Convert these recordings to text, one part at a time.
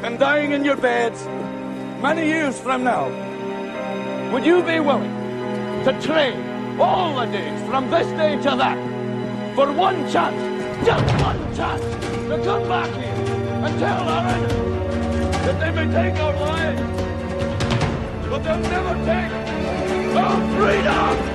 and dying in your beds many years from now, would you be willing to trade all the days from this day to that for one chance, just one chance, to come back here and tell our enemies that they may take our lives, but they'll never take our freedom?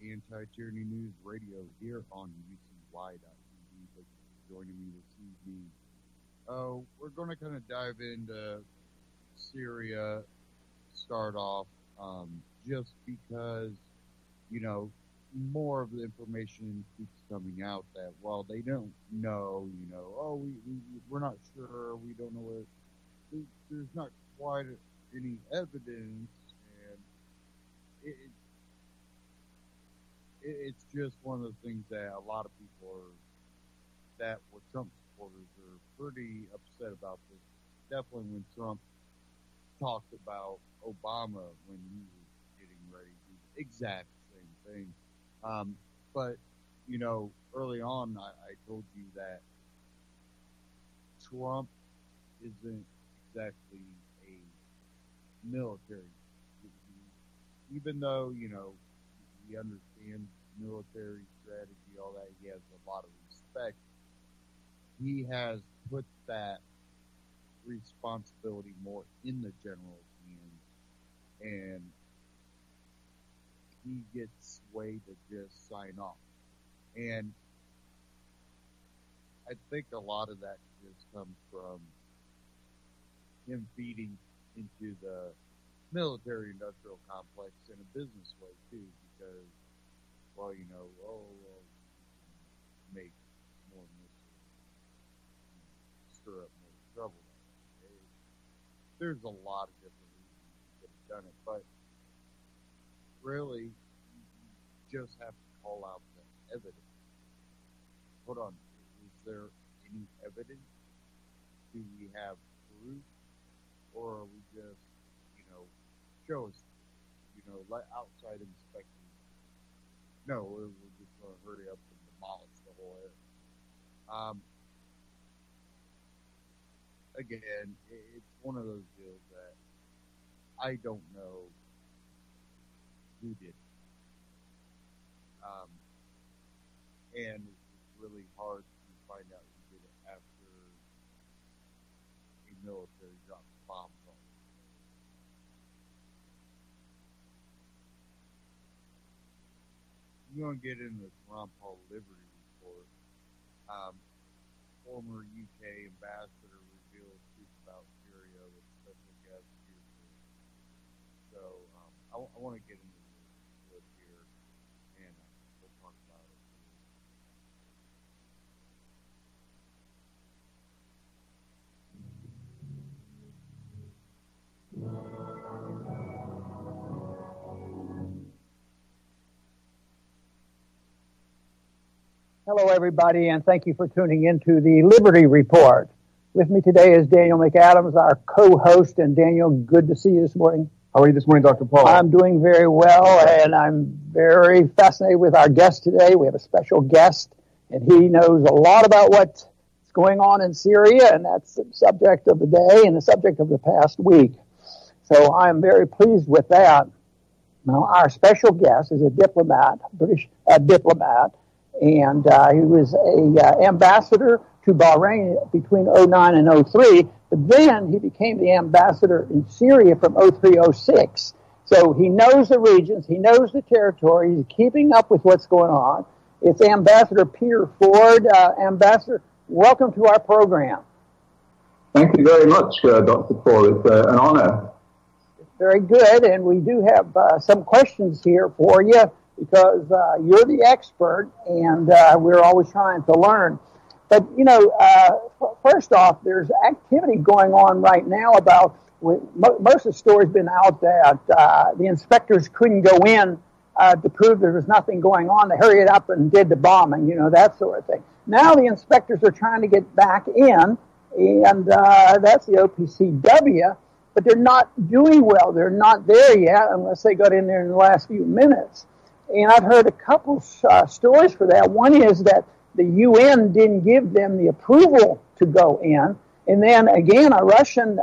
Anti-Tyranny News Radio here on UCY.tv. Thank you for joining me this evening. We're going to kind of dive into Syria, start off, just because, you know, more of the information keeps coming out that, well, they don't know, you know, we're not sure, we don't know what, there's not quite any evidence, and it's just one of the things that a lot of people that were Trump supporters are pretty upset about this. Definitely when Trump talked about Obama when he was getting ready to do the exact same thing. But, you know, early on, I told you that Trump isn't exactly a military. Even though, you know, he understands military strategy, all that, he has a lot of respect. He has put that responsibility more in the general's hands, and he gets swayed to just sign off. And I think a lot of that just comes from him feeding into the military-industrial complex in a business way, too, because, well, you know, make more missiles, stir up more trouble. There's a lot of different reasons you could have done it, but really, you just have to call out the evidence. Hold on, is there any evidence? Do we have proof? Or are we just, you know, show us, you know, let outside inspection? No, we're just going to hurry up and demolish the whole area. Again, it's one of those deals that I don't know who did it. And it's really hard to find out who did it after a military drops bombs on it. We're going to get into this Ron Paul Liberty report. Former UK ambassador reveals truth about Syria with special guest here. So I want to get into this clip here, and we'll talk about it. Hello, everybody, and thank you for tuning into the Liberty Report. With me today is Daniel McAdams, our co-host. And Daniel, good to see you this morning. How are you this morning, Dr. Paul? I'm doing very well, and I'm very fascinated with our guest today. We have a special guest, and he knows a lot about what's going on in Syria, and that's the subject of the day and the subject of the past week. So I am very pleased with that. Now, our special guest is a diplomat, British diplomat, and he was a ambassador to Bahrain between '09 and '03, but then he became the ambassador in Syria from '03-'06. So he knows the regions, he knows the territory, he's keeping up with what's going on. It's Ambassador Peter Ford. Ambassador, welcome to our program. Thank you very much, Dr. Paul. It's an honor. Very good, and we do have some questions here for you because you're the expert, and we're always trying to learn. But, you know, first off, there's activity going on right now about, most of the story's been out that the inspectors couldn't go in to prove there was nothing going on. They hurried up and did the bombing, you know, that sort of thing. Now the inspectors are trying to get back in, and that's the OPCW, but they're not doing well. They're not there yet unless they got in there in the last few minutes. And I've heard a couple stories for that. One is that the UN didn't give them the approval to go in. And then again, a Russian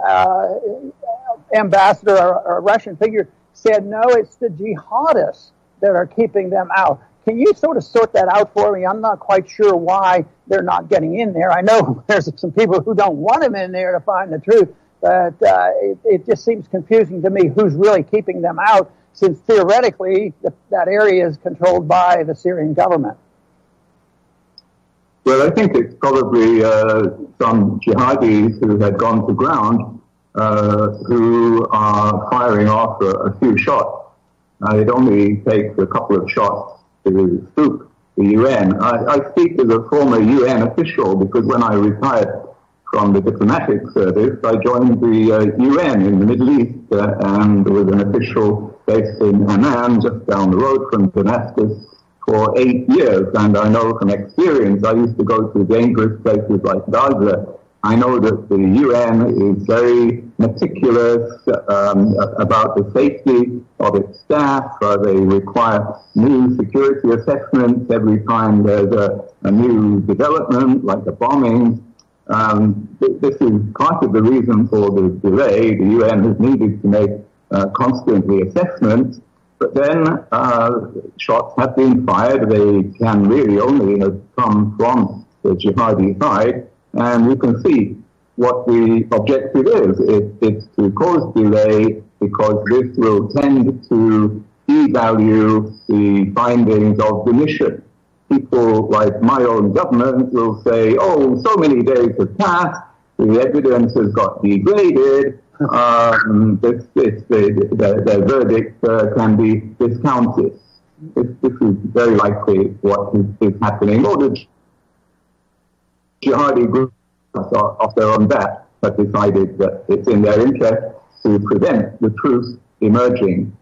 ambassador or a Russian figure said, no, it's the jihadists that are keeping them out. Can you sort of sort that out for me? I'm not quite sure why they're not getting in there. I know there's some people who don't want them in there to find the truth, but it just seems confusing to me who's really keeping them out, since theoretically that area is controlled by the Syrian government. Well, I think it's probably some jihadis who had gone to ground who are firing off a few shots. It only takes a couple of shots to spook the UN. I speak as a former UN official because when I retired from the diplomatic service, I joined the UN in the Middle East and was an official based in Amman, just down the road from Damascus, for 8 years. And I know from experience, I used to go to dangerous places like Gaza. I know that the UN is very meticulous about the safety of its staff. They require new security assessments every time there's a new development, like a bombing. This is part of the reason for the delay. The UN has needed to make constantly assessments, but then shots have been fired. They can really only have come from the jihadi side, and you can see what the objective is. It's to cause delay because this will tend to devalue the findings of the mission. People like my own government will say, oh, so many days have passed, the evidence has got degraded, the verdict can be discounted. This is very likely what is happening. Or the jihadi groups off their own bat have decided that it's in their interest to prevent the truth emerging.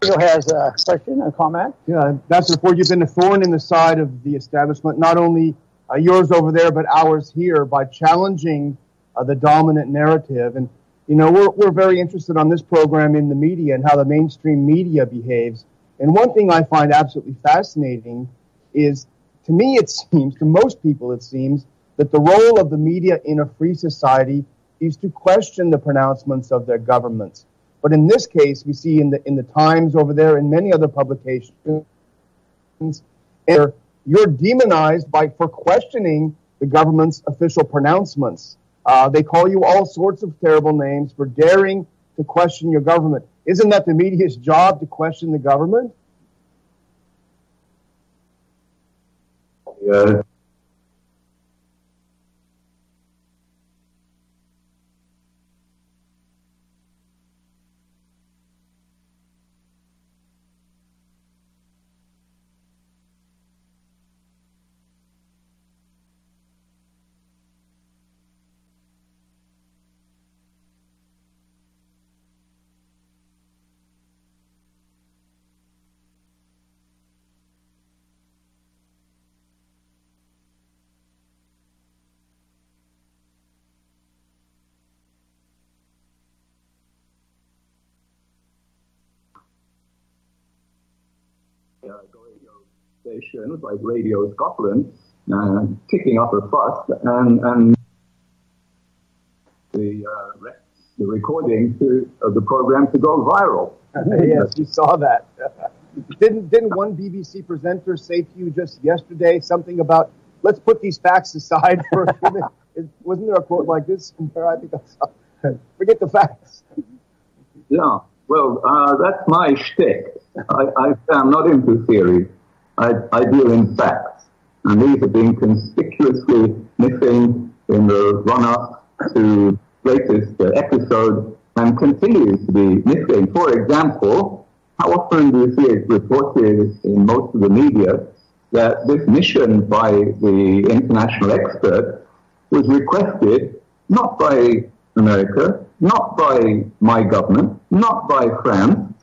Has a question, a comment? Yeah, Ambassador Ford, you've been a thorn in the side of the establishment, not only yours over there, but ours here, by challenging the dominant narrative. And, you know, we're very interested on this program in the media and how the mainstream media behaves. And one thing I find absolutely fascinating is, to me it seems, to most people it seems, that the role of the media in a free society is to question the pronouncements of their governments. But in this case, we see in the Times over there and many other publications, you're demonized for questioning the government's official pronouncements. They call you all sorts of terrible names for daring to question your government. Isn't that the media's job, to question the government? Yeah. Stations like Radio Scotland kicking up a fuss, and the the recording of the program to go viral. Yes, you saw that. Didn't one BBC presenter say to you just yesterday something about, let's put these facts aside for a minute? Wasn't there a quote like this? I think I saw. Forget the facts. Yeah, well, that's my shtick. I'm not into theory. I deal in facts. And these have been conspicuously missing in the run-up to latest episode and continues to be missing. For example, how often do you see it reported in most of the media that this mission by the international expert was requested not by America, not by my government, not by France,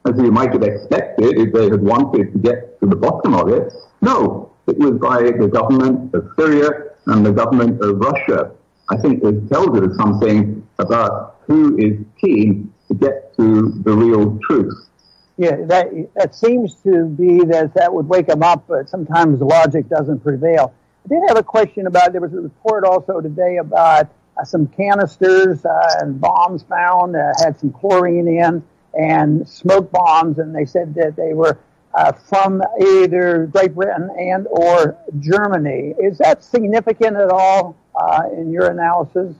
as you might have expected if they had wanted to get to the bottom of it. No, it was by the government of Syria and the government of Russia. I think it tells us something about who is keen to get to the real truth. Yeah, that seems to be that would wake them up, but sometimes logic doesn't prevail. I did have a question about, there was a report also today about some canisters and bombs found, had some chlorine in, and smoke bombs, and they said that they were from either Great Britain and or Germany. Is that significant at all in your analysis?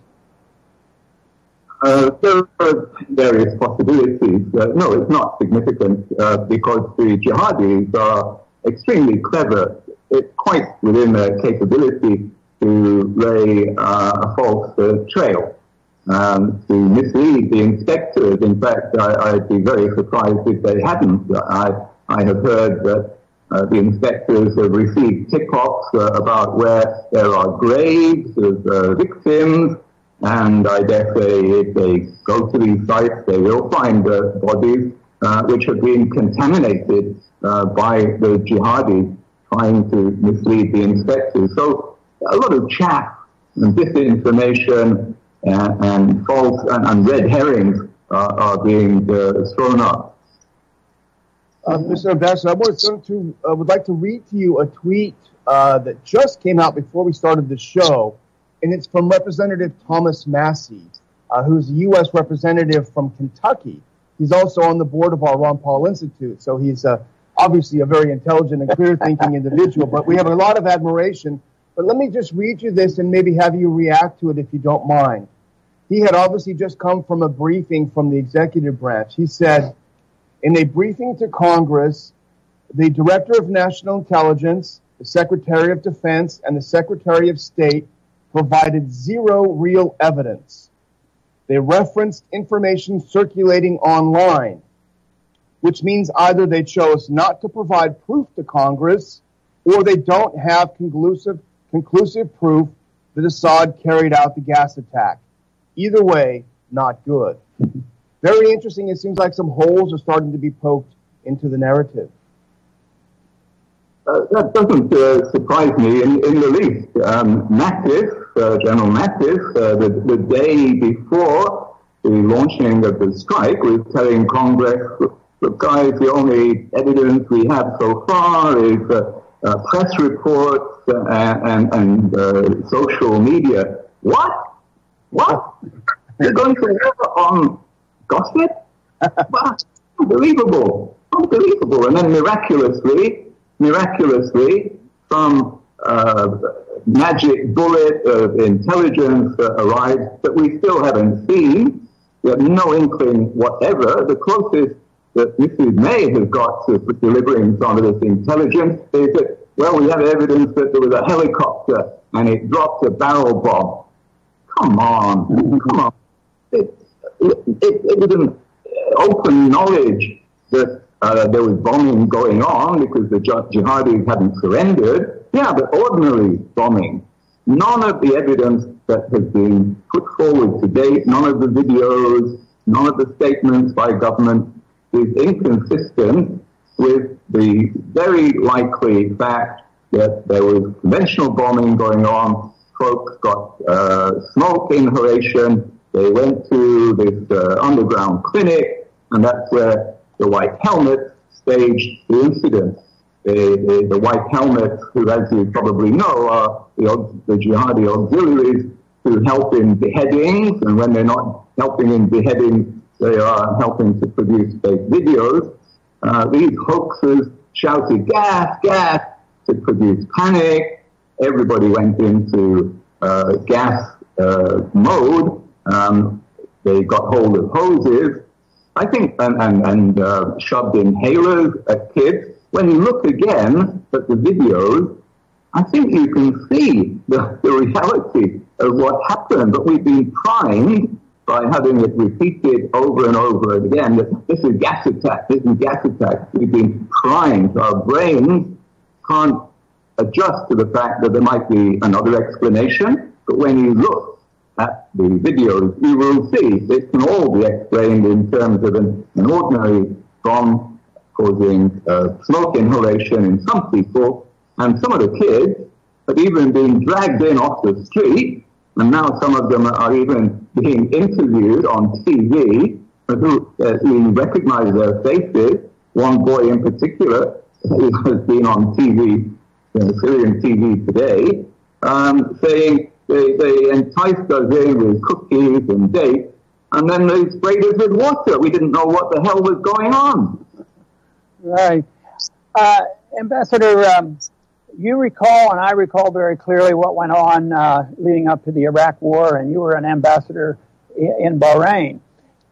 There are various possibilities. No, it's not significant because the jihadis are extremely clever. It's quite within their capability to lay a false trail, to mislead the inspectors. In fact, I'd be very surprised if they hadn't. I have heard that the inspectors have received tip-offs about where there are graves of victims, and I dare say if they go to these sites, they will find bodies which have been contaminated by the jihadis trying to mislead the inspectors. So a lot of chaff and disinformation and false and red herrings are being thrown up. Mr. Ambassador, I would like to read to you a tweet that just came out before we started the show, and it's from Representative Thomas Massey, who's a U.S. representative from Kentucky. He's also on the board of our Ron Paul Institute, so he's obviously a very intelligent and clear-thinking individual, but we have a lot of admiration. But let me just read you this and maybe have you react to it if you don't mind. He had obviously just come from a briefing from the executive branch. He said, in a briefing to Congress, the Director of National Intelligence, the Secretary of Defense, and the Secretary of State provided zero real evidence. They referenced information circulating online, which means either they chose not to provide proof to Congress or they don't have conclusive proof that Assad carried out the gas attack. Either way, not good. Very interesting. It seems like some holes are starting to be poked into the narrative. That doesn't surprise me in the least. General Mattis, the day before the launching of the strike, was telling Congress, look guys, the only evidence we have so far is press reports and social media. What? You're going to war on gossip? Unbelievable. And then miraculously, some magic bullet of intelligence arrived that we still haven't seen. We have no inkling whatever. The closest that Mrs. May has got to delivering some of this intelligence is that, well, we have evidence that there was a helicopter and it dropped a barrel bomb. Come on. It was an open knowledge that there was bombing going on because the jihadis hadn't surrendered. Yeah, but ordinary bombing. None of the evidence that has been put forward to date, none of the videos, none of the statements by government is inconsistent with the very likely fact that there was conventional bombing going on. Folks got smoke inhalation. They went to this underground clinic, and that's where the white helmets staged the incident. The white helmets, who, as you probably know, are the jihadi auxiliaries who help in beheadings, and when they're not helping in beheading. They are helping to produce fake videos. These hoaxers shouted gas, gas to produce panic. Everybody went into gas mode. They got hold of hoses, I think, and shoved inhalers at kids. When you look again at the videos, I think you can see the reality of what happened, but we've been primed by having it repeated over and over again that this is gas attack, this is gas attack. We've been primed. Our brains can't adjust to the fact that there might be another explanation, but when you look at the videos, you will see it can all be explained in terms of an ordinary bomb causing smoke inhalation in some people, and some of the kids have even been dragged in off the street, and now some of them are even being interviewed on TV, who you recognize their faces. One boy in particular who has been on TV, Syrian TV today, saying they enticed us in with cookies and dates, and then they sprayed us with water. We didn't know what the hell was going on. Right. Ambassador, you recall, and I recall very clearly what went on leading up to the Iraq War, and you were an ambassador in Bahrain.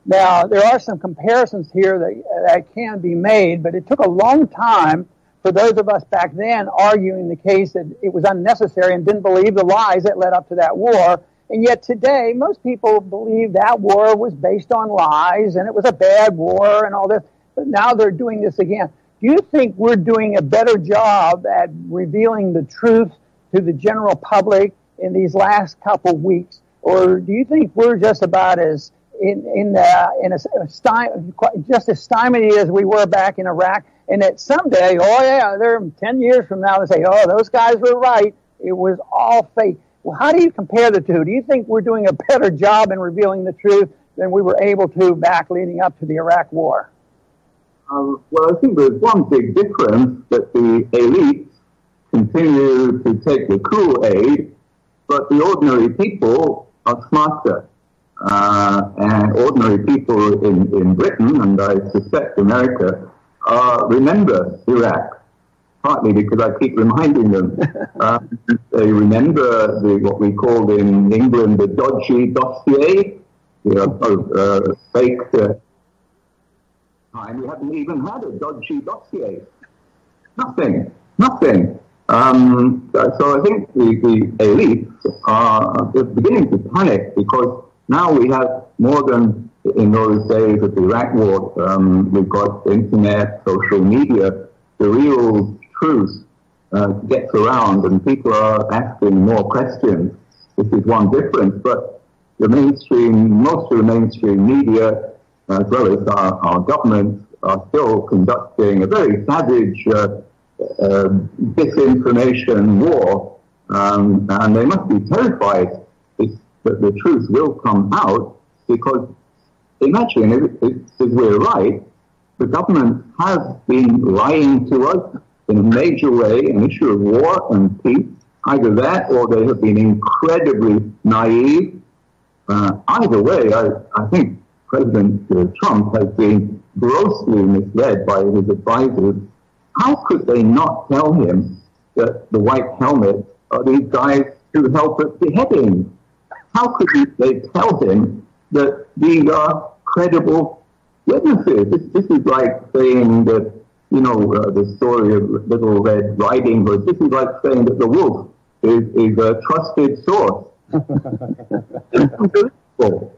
Now, there are some comparisons here that can be made, but it took a long time for those of us back then arguing the case that it was unnecessary and didn't believe the lies that led up to that war. And yet today, most people believe that war was based on lies and it was a bad war and all this. But now they're doing this again. Do you think we're doing a better job at revealing the truth to the general public in these last couple weeks? Or do you think we're just about as just as stymied as we were back in Iraq? And that someday, they're 10 years from now, they say, oh, those guys were right. It was all fake. Well, how do you compare the two? Do you think we're doing a better job in revealing the truth than we were able to back leading up to the Iraq War? Well, I think there's one big difference, that the elites continue to take the Kool-Aid, but the ordinary people are smarter. And ordinary people in Britain, and I suspect America, remember Iraq, partly because I keep reminding them. They remember what we called in England the dodgy dossier, fake time. We haven't even had a dodgy dossier. Nothing. So I think the elites are just beginning to panic, because now we have more than in those days of the Iraq War. We've got internet, social media. The real truth gets around, and people are asking more questions. This is one difference, but most of the mainstream media, as well as our governments, are still conducting a very savage disinformation war, and they must be terrified that the truth will come out, because imagine if we're right, the government has been lying to us in a major way, an issue of war and peace. Either that, or they have been incredibly naive. Either way, I think President Trump has been grossly misled by his advisors. How could they not tell him that the white helmets are these guys who help at beheadings? How could they tell him that these are credible witnesses? This is like saying that, the story of Little Red Riding Hood. This is like saying that the wolf is a trusted source. It's unbelievable.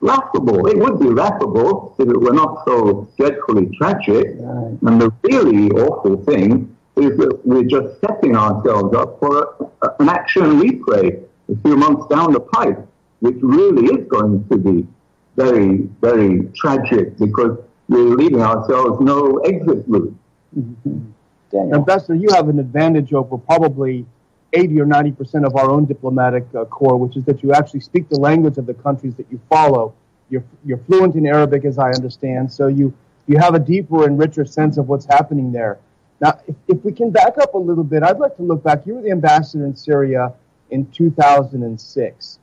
Laughable. It would be laughable if it were not so dreadfully tragic. Right. And the really awful thing is that we're just setting ourselves up for an action replay a few months down the pipe, which really is going to be very, very tragic, because we're leaving ourselves no exit route. Mm-hmm. Ambassador, you have an advantage over probably 80 or 90% of our own diplomatic corps, which is that you actually speak the language of the countries that you follow. You're fluent in Arabic, as I understand, so you have a deeper and richer sense of what's happening there. Now, if we can back up a little bit, I'd like to look back. You were the ambassador in Syria in 2006.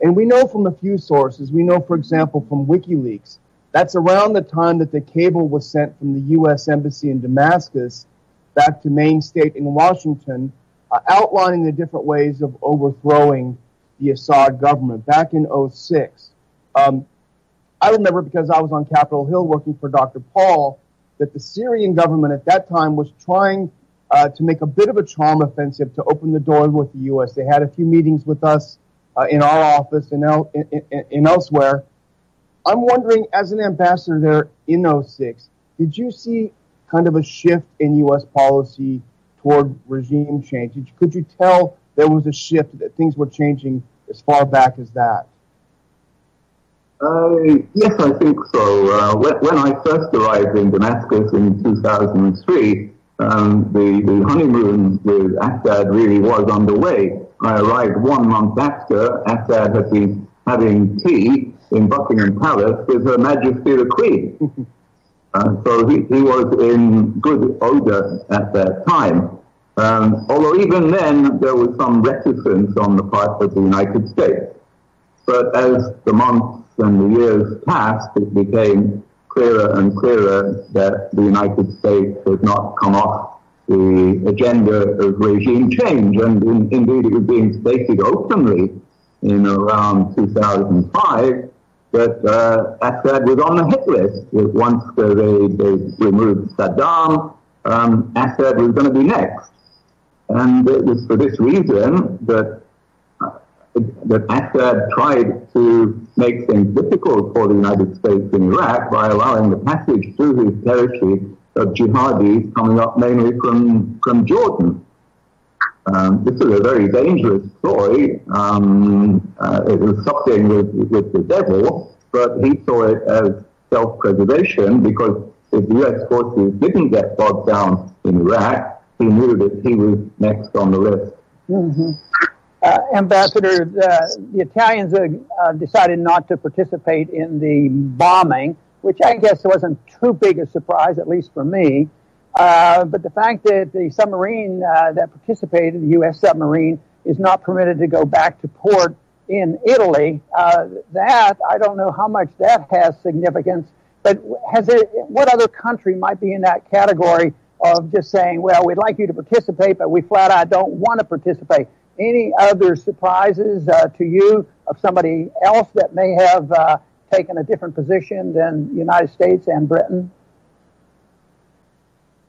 And we know from a few sources, we know, for example, from WikiLeaks, that's around the time that the cable was sent from the U.S. Embassy in Damascus back to Maine State in Washington, outlining the different ways of overthrowing the Assad government back in 2006. I remember, because I was on Capitol Hill working for Dr. Paul, that the Syrian government at that time was trying to make a bit of a charm offensive to open the door with the U.S. They had a few meetings with us in our office and elsewhere. I'm wondering, as an ambassador there in 2006, did you see kind of a shift in U.S. policy toward regime change? Could you tell there was a shift, that things were changing as far back as that? Yes, I think so. When I first arrived in Damascus in 2003, the honeymoon with Assad really was underway. I arrived 1 month after Assad had been having tea in Buckingham Palace with Her Majesty the Queen. So he was in good odor at that time. Although even then there was some reticence on the part of the United States. But as the months and the years passed, it became clearer and clearer that the United States had not come off the agenda of regime change. And indeed, it was being stated openly in around 2005 that Assad was on the hit list. Once they removed Saddam, Assad was going to be next. And it was for this reason that Assad tried to make things difficult for the United States in Iraq by allowing the passage through his territory of jihadis coming up mainly from Jordan. This was a very dangerous ploy. It was something with the devil, but he saw it as self-preservation, because if the U.S. forces didn't get bogged down in Iraq, he knew that he was next on the list. Mm-hmm. Ambassador, the Italians decided not to participate in the bombing, which I guess wasn't too big a surprise, at least for me. But the fact that the submarine that participated, the U.S. submarine, is not permitted to go back to port in Italy, that, I don't know how much that has significance, but what other country might be in that category of just saying, well, we'd like you to participate, but we flat out don't want to participate? Any other surprises to you of somebody else that may have taken a different position than the United States and Britain?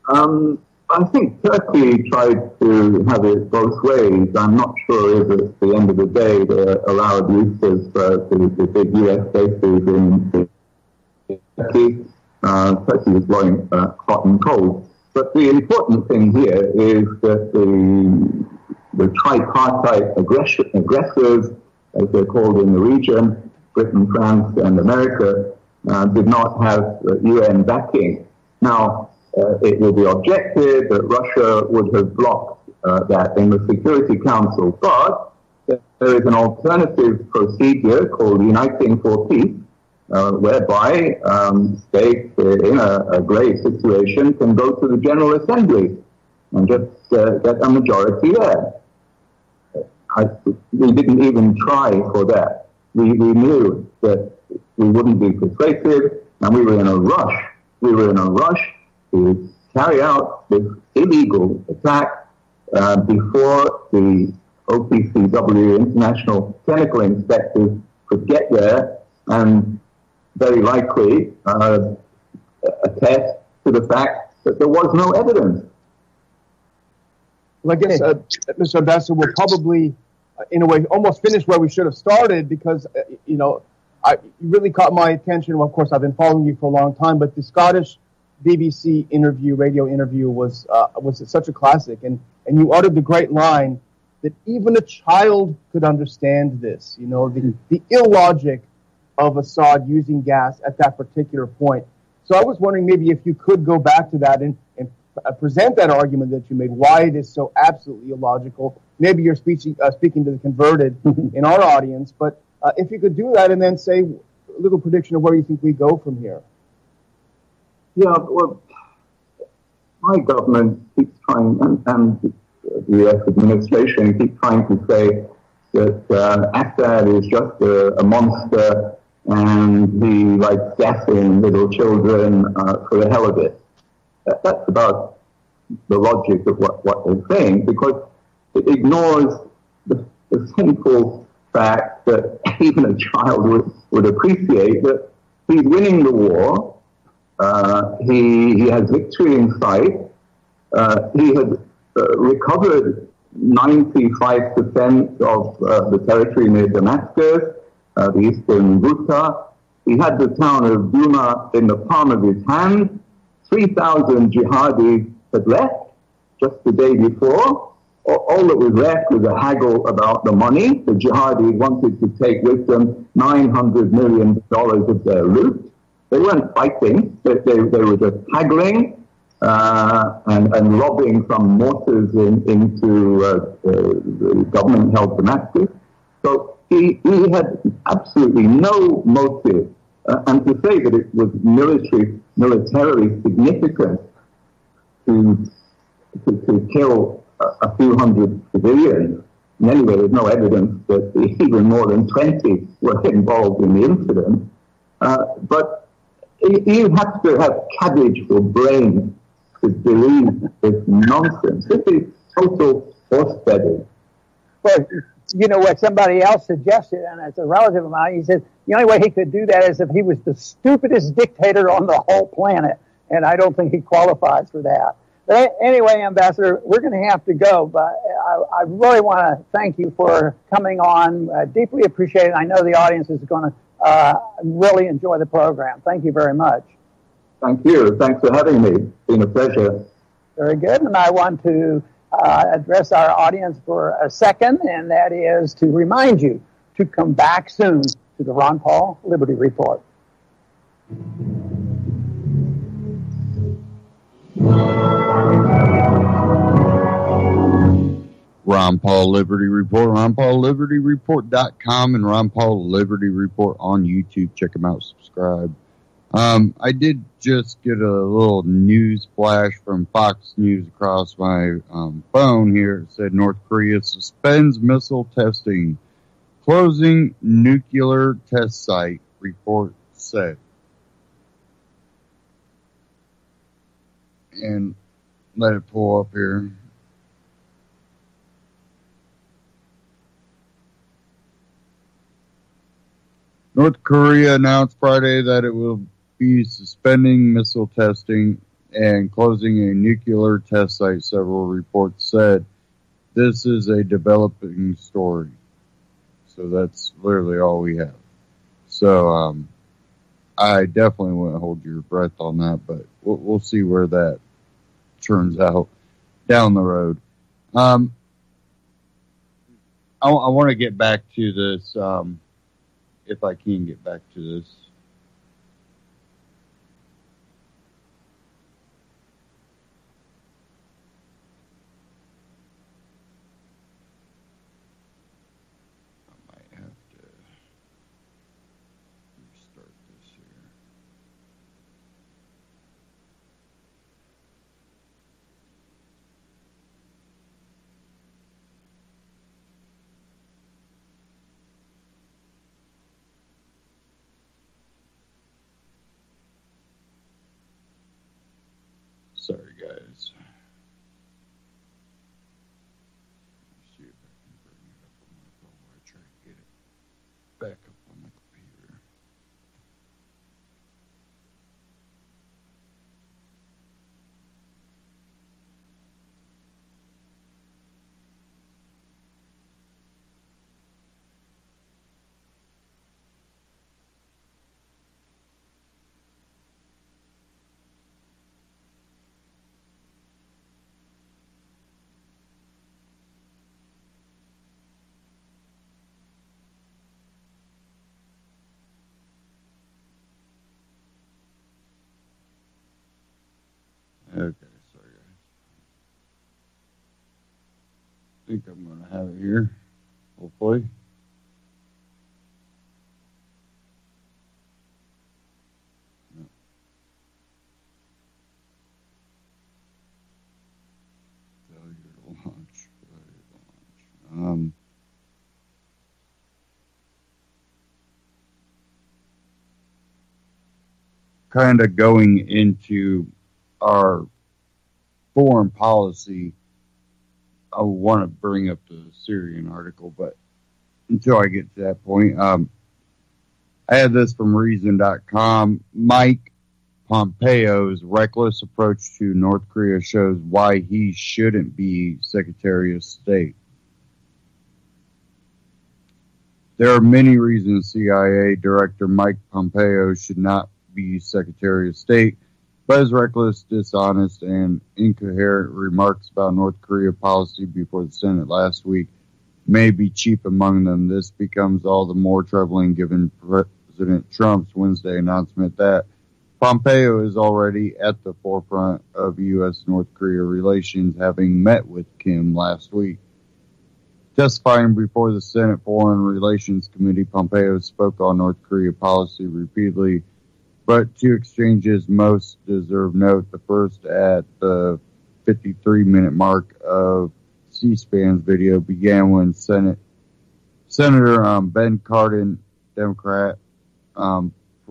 I think Turkey tried to have it both ways. I'm not sure if at the end of the day they allowed use of the big U.S. bases in Turkey. Turkey was blowing hot and cold. But the important thing here is that the tripartite aggressors, as they're called in the region, Britain, France, and America, did not have UN backing. Now, it will be objected that Russia would have blocked that in the Security Council, but there is an alternative procedure called Uniting for Peace, whereby states in a grave situation can go to the General Assembly and just get a majority there. We didn't even try for that. We knew that we wouldn't be persuasive, and we were in a rush. We were in a rush to carry out this illegal attack before the OPCW, International Chemical Inspectors, could get there and very likely attest to the fact that there was no evidence. Well, I guess, Mr. Ambassador, we'll probably, in a way, almost finish where we should have started, because, you really caught my attention. Well, of course, I've been following you for a long time, but the Scottish BBC radio interview was such a classic, and you uttered the great line that even a child could understand this, the illogic of Assad using gas at that particular point. So I was wondering maybe if you could go back to that and present that argument that you made, why it is so absolutely illogical. Maybe you're speaking to the converted in our audience, but if you could do that and then say a little prediction of where you think we go from here. Yeah, well, my government keeps trying, and the U.S. administration keeps trying to say that Assad is just a monster and he likes gassing little children for the hell of it. That's about the logic of what they're saying, because it ignores the simple fact that even a child would appreciate that he's winning the war. He has victory in sight. He had recovered 95% of the territory near Damascus, the eastern Ghouta. He had the town of Douma in the palm of his hand. 3,000 jihadis had left just the day before. All that was left was a haggle about the money. The jihadis wanted to take with them $900 million of their loot. They weren't fighting. They were just haggling and lobbing some mortars into the government-held Damascus. So he had absolutely no motive. And to say that it was militarily significant to kill a few hundred civilians, and anyway, there's no evidence that even more than 20 were involved in the incident. But you have to have cabbage for brains to believe this nonsense. This is total horse-bedding. Well, you know what somebody else suggested, and it's a relative of mine, he said the only way he could do that is if he was the stupidest dictator on the whole planet, and I don't think he qualifies for that. But anyway, Ambassador, we're going to have to go, but I really want to thank you for coming on. Deeply appreciate it. I know the audience is going to really enjoy the program. Thank you very much. Thank you. Thanks for having me. It's been a pleasure. Very good. And I want to address our audience for a second, and that is to remind you to come back soon to the Ron Paul Liberty Report. Ron Paul Liberty Report, RonPaulLibertyReport.com, and Ron Paul Liberty Report on YouTube. Check them out, subscribe. I did just get a little news flash from Fox News across my phone here. It said North Korea suspends missile testing, closing nuclear test site, report said. And let it pull up here. North Korea announced Friday that it will be suspending missile testing and closing a nuclear test site, several reports said. This is a developing story. So that's literally all we have. So I definitely wouldn't hold your breath on that, but we'll see where that turns out down the road. I want to get back to this, if I can get back to this. I might have to restart this here. Sorry, guys. Let's see if I can bring it up on my phone while I try to get it back up on my computer. Okay, sorry guys. I think I'm going to have it here, hopefully. No. Failure to launch. Failure to launch. kind of going into our foreign policy, I want to bring up the Syrian article, but until I get to that point, I had this from Reason.com. Mike Pompeo's reckless approach to North Korea shows why he shouldn't be Secretary of State. There are many reasons CIA Director Mike Pompeo should not be Secretary of State, but his reckless, dishonest, and incoherent remarks about North Korea policy before the Senate last week may be chief among them. This becomes all the more troubling given President Trump's Wednesday announcement that Pompeo is already at the forefront of U.S.-North Korea relations, having met with Kim last week. Testifying before the Senate Foreign Relations Committee, Pompeo spoke on North Korea policy repeatedly, but two exchanges most deserve note. The first at the 53-minute mark of C-SPAN's video began when Senator Ben Cardin, Democrat,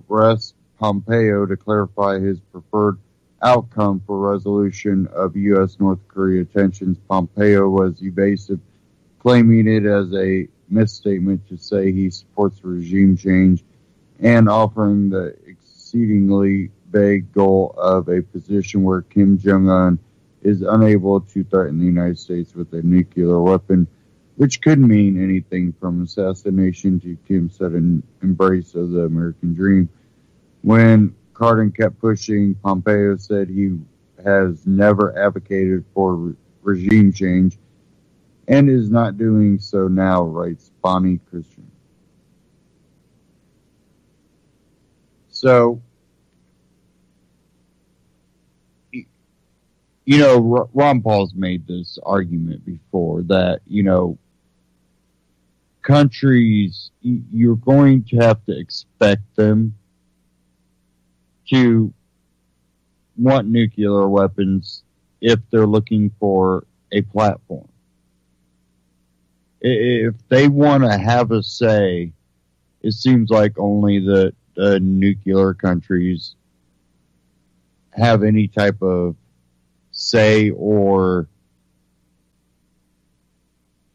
pressed Pompeo to clarify his preferred outcome for resolution of U.S.-North Korea tensions. Pompeo was evasive, claiming it as a misstatement to say he supports regime change and offering the exceedingly vague goal of a position where Kim Jong-un is unable to threaten the United States with a nuclear weapon, which could mean anything from assassination to Kim's sudden embrace of the American dream. When Cardin kept pushing, Pompeo said he has never advocated for regime change and is not doing so now, writes Bonnie Christian. So, you know, Ron Paul's made this argument before that, you know, countries, you're going to have to expect them to want nuclear weapons if they're looking for a platform. If they want to have a say, it seems like only the nuclear countries have any type of say or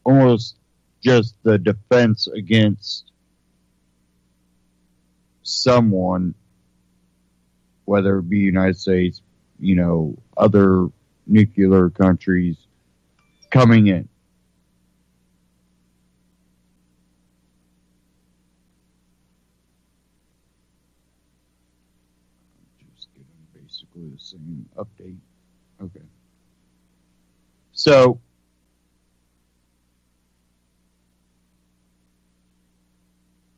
almost just the defense against someone, whether it be United States, you know, other nuclear countries coming in. Just getting basically the same update. Okay. So,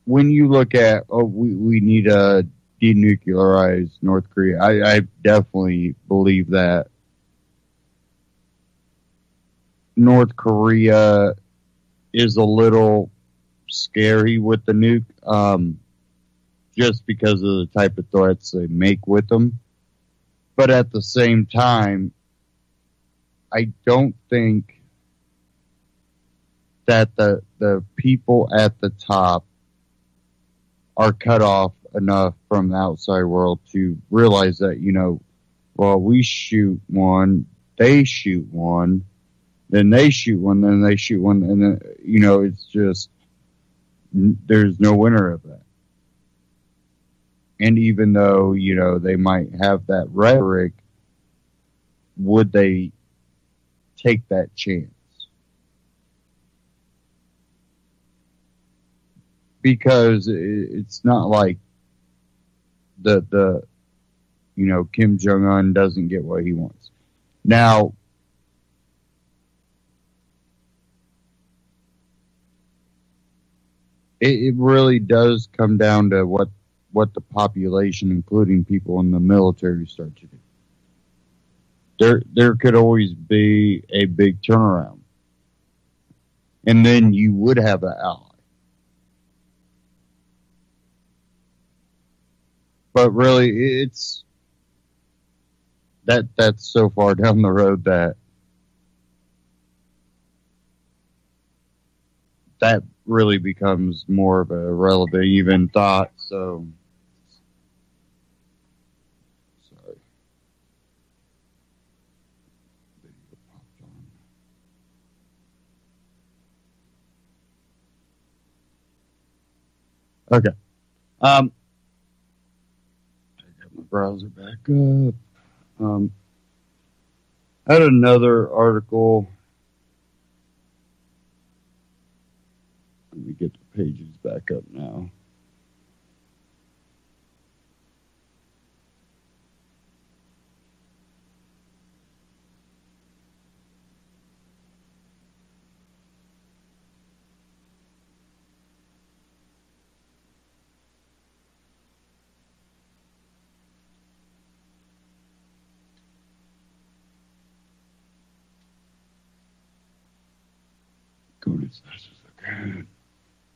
when you look at, we need to denuclearize North Korea, I definitely believe that North Korea is a little scary with the nuke, just because of the type of threats they make with them. But at the same time, I don't think that the people at the top are cut off enough from the outside world to realize that, you know, well, we shoot one, they shoot one, then they shoot one, then they shoot one, and then, you know, it's just, there's no winner of that. And even though, you know, they might have that rhetoric, would they take that chance? Because it's not like the you know, Kim Jong-un doesn't get what he wants. Now, it really does come down to what the population, including people in the military, start to do. There could always be a big turnaround. And then you would have an ally. But really, it's that's so far down the road that really becomes more of a relevant even thought. So Okay. I got my browser back up. I had another article. Let me get the pages back up now. Go as fast as I can.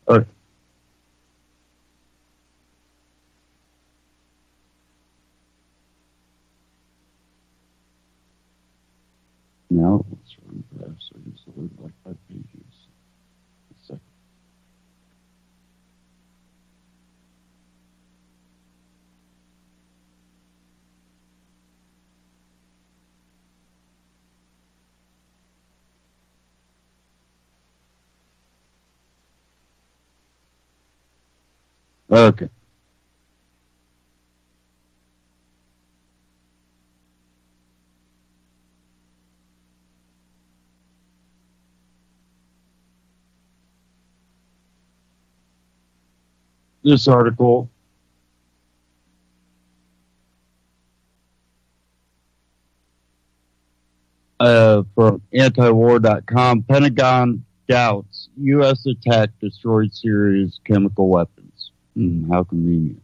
Okay. Now let's run fast. So just load like 5 pages. A second. Okay. This article from antiwar.com, Pentagon doubts U.S. attack destroyed Syria's chemical weapons. How convenient.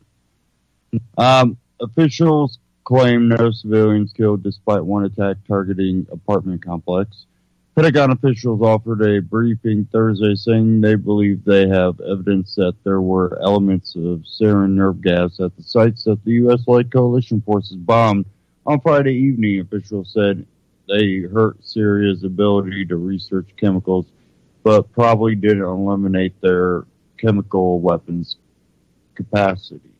Officials claim no civilians killed despite one attack targeting apartment complex. Pentagon officials offered a briefing Thursday saying they believe they have evidence that there were elements of sarin nerve gas at the sites that the U.S.-led coalition forces bombed on Friday evening. Officials said they hurt Syria's ability to research chemicals, but probably didn't eliminate their chemical weapons capacity.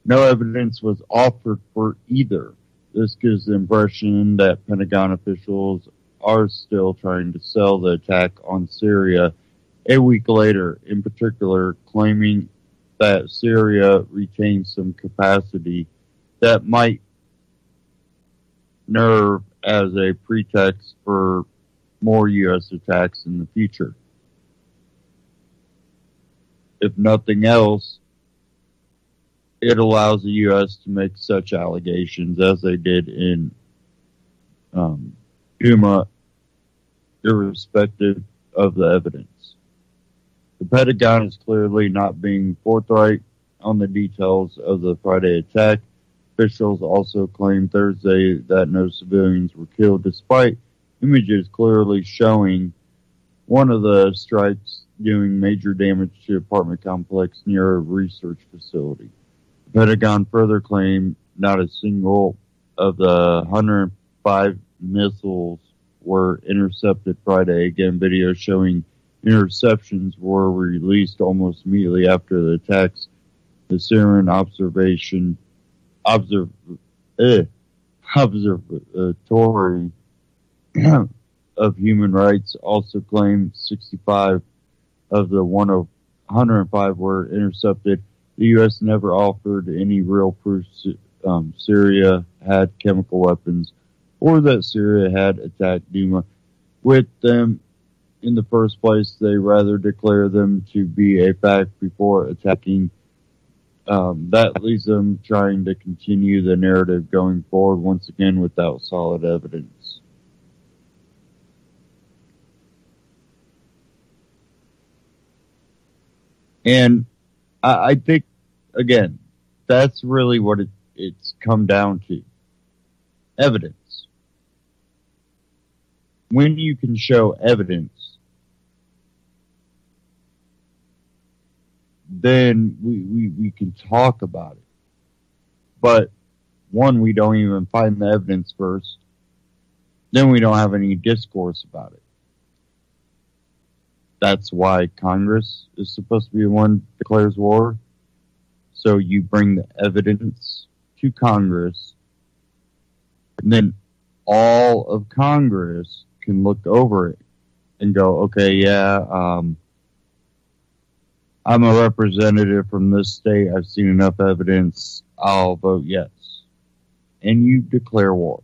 No evidence was offered for either. This gives the impression that Pentagon officials are still trying to sell the attack on Syria a week later, in particular claiming that Syria retains some capacity that might serve as a pretext for more U.S. attacks in the future. If nothing else, it allows the U.S. to make such allegations as they did in Duma, irrespective of the evidence. The Pentagon is clearly not being forthright on the details of the Friday attack. Officials also claimed Thursday that no civilians were killed, despite images clearly showing one of the strikes doing major damage to an apartment complex near a research facility. The Pentagon further claimed not a single of the 105 missiles were intercepted Friday. Again, videos showing interceptions were released almost immediately after the attacks. The Syrian Observatory of Human Rights also claimed 65 of the 105 were intercepted. The U.S. never offered any real proof Syria had chemical weapons or that Syria had attacked Duma with them in the first place. They rather declare them to be a fact before attacking. That leaves them trying to continue the narrative going forward, once again without solid evidence. And I think, again, that's really what it's come down to. Evidence. When you can show evidence, then we can talk about it. But one, we don't even find the evidence first. Then we don't have any discourse about it. That's why Congress is supposed to be the one who declares war. So you bring the evidence to Congress, and then all of Congress can look over it and go, okay, yeah, I'm a representative from this state. I've seen enough evidence. I'll vote yes. And you declare war.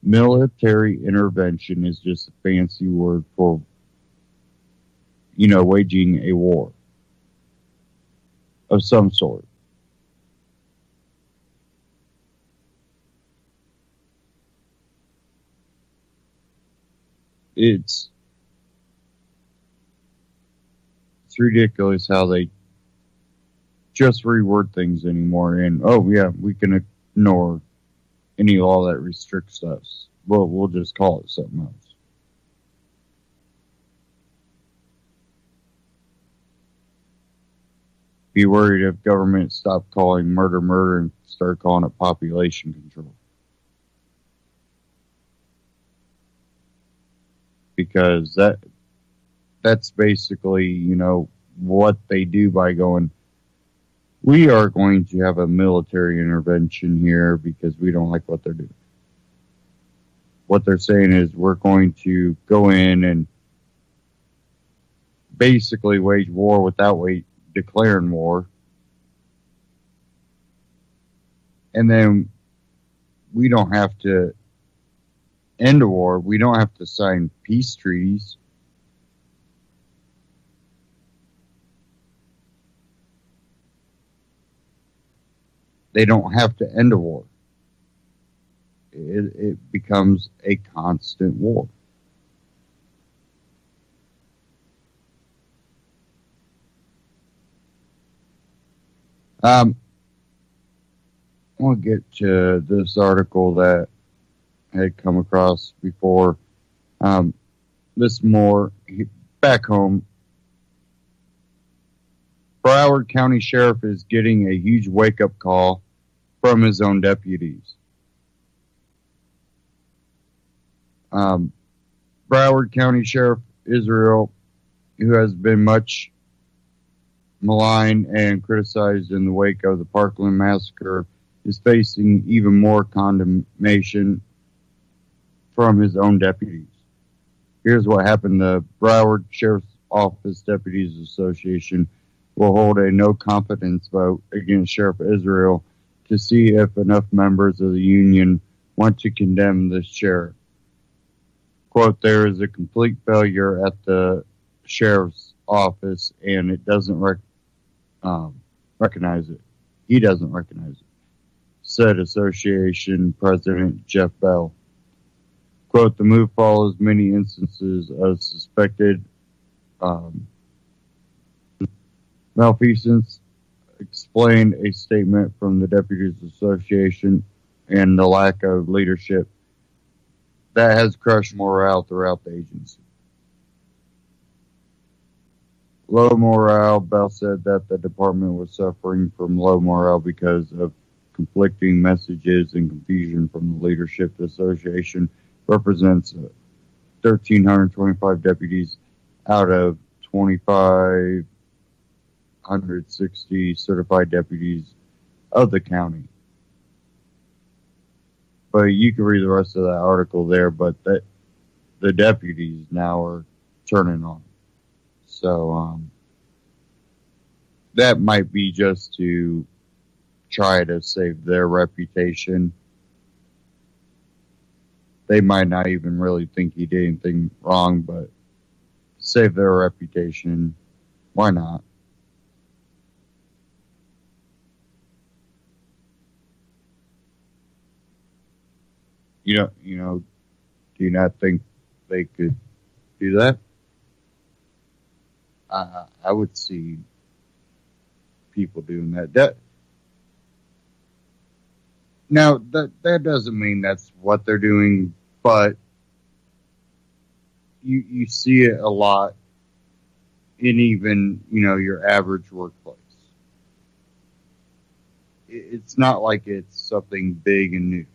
Military intervention is just a fancy word for, waging a war of some sort. It's ridiculous how they just reword things anymore. And, oh, yeah, we can ignore any law that restricts us. Well, we'll just call it something else. Be worried if government stopped calling murder and start calling it population control. Because that's basically, what they do by going, we are going to have a military intervention here because we don't like what they're doing. What they're saying is we're going to go in and basically wage war without declaring war. And then we don't have to end a war. We don't have to sign peace treaties. They don't have to end a war. It becomes a constant war. I want to get to this article that I had come across before. This more back home. Broward County Sheriff is getting a huge wake-up call from his own deputies. Broward County Sheriff Israel, who has been much maligned and criticized in the wake of the Parkland massacre, is facing even more condemnation from his own deputies. Here's what happened. The Broward Sheriff's Office Deputies Association will hold a no confidence vote against Sheriff Israel to see if enough members of the union want to condemn the sheriff. Quote, there is a complete failure at the sheriff's office and it doesn't recognize it. He doesn't recognize it, said association president Jeff Bell. Quote, the move follows many instances of suspected malfeasance, explained a statement from the Deputies Association, and the lack of leadership that has crushed morale throughout the agency. Low morale, Bell said that the department was suffering from low morale because of conflicting messages and confusion from the leadership. The association represents 1,325 deputies out of 2,560 certified deputies of the county. But you can read the rest of that article there, but that the deputies now are turning on. So that might be just to try to save their reputation. They might not even really think he did anything wrong, but save their reputation, why not? Do you not think they could do that? I would see people doing that. Now, that doesn't mean that's what they're doing, but you see it a lot in even, your average workplace. It's not like it's something big and new.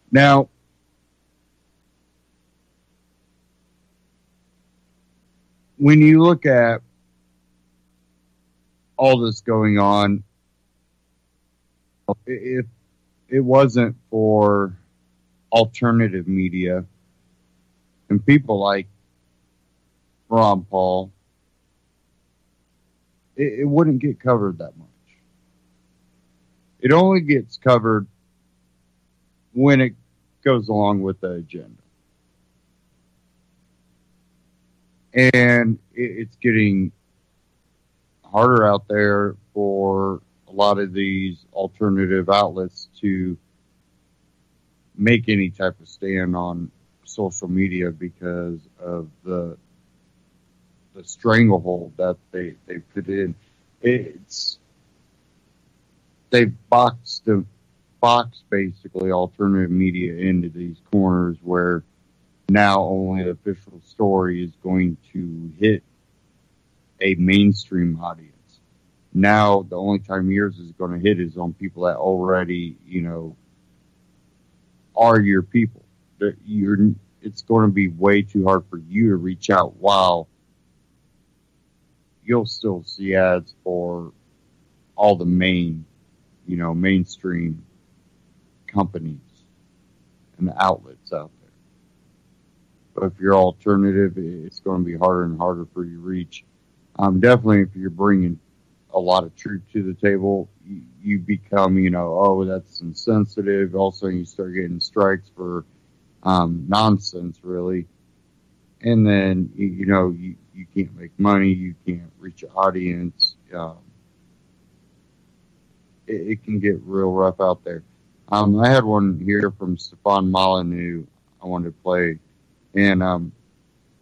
Now, when you look at all this going on, if it wasn't for alternative media and people like Ron Paul, it wouldn't get covered that much. It only gets covered when it goes along with the agenda. And it's getting harder out there for a lot of these alternative outlets to make any type of stand on social media because of the stranglehold that they put in. They've boxed basically alternative media into these corners where now only the official story is going to hit a mainstream audience. Now the only time yours is going to hit is on people that already, are your people. It's going to be way too hard for you to reach out, while you'll still see ads for all the mainstream companies and the outlets out there. But if you're alternative, it's going to be harder and harder for you to reach. Definitely if you're bringing a lot of truth to the table, you become, oh, that's insensitive. Also, you start getting strikes for nonsense, really. And then, you can't make money. You can't reach an audience. It can get real rough out there. I had one here from Stefan Molyneux I wanted to play. And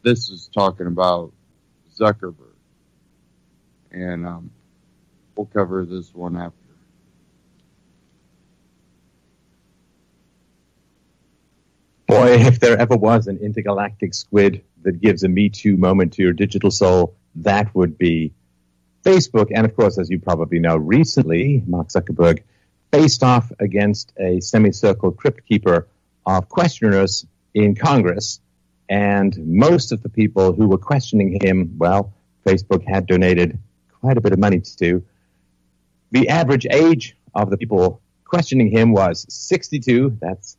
this is talking about Zuckerberg. And we'll cover this one after. Boy, if there ever was an intergalactic squid that gives a Me Too moment to your digital soul, that would be Facebook. And of course, as you probably know, recently, Mark Zuckerberg faced off against a semicircle crypt keeper of questioners in Congress. And most of the people who were questioning him, well, Facebook had donated quite a bit of money to. The average age of the people questioning him was 62. That's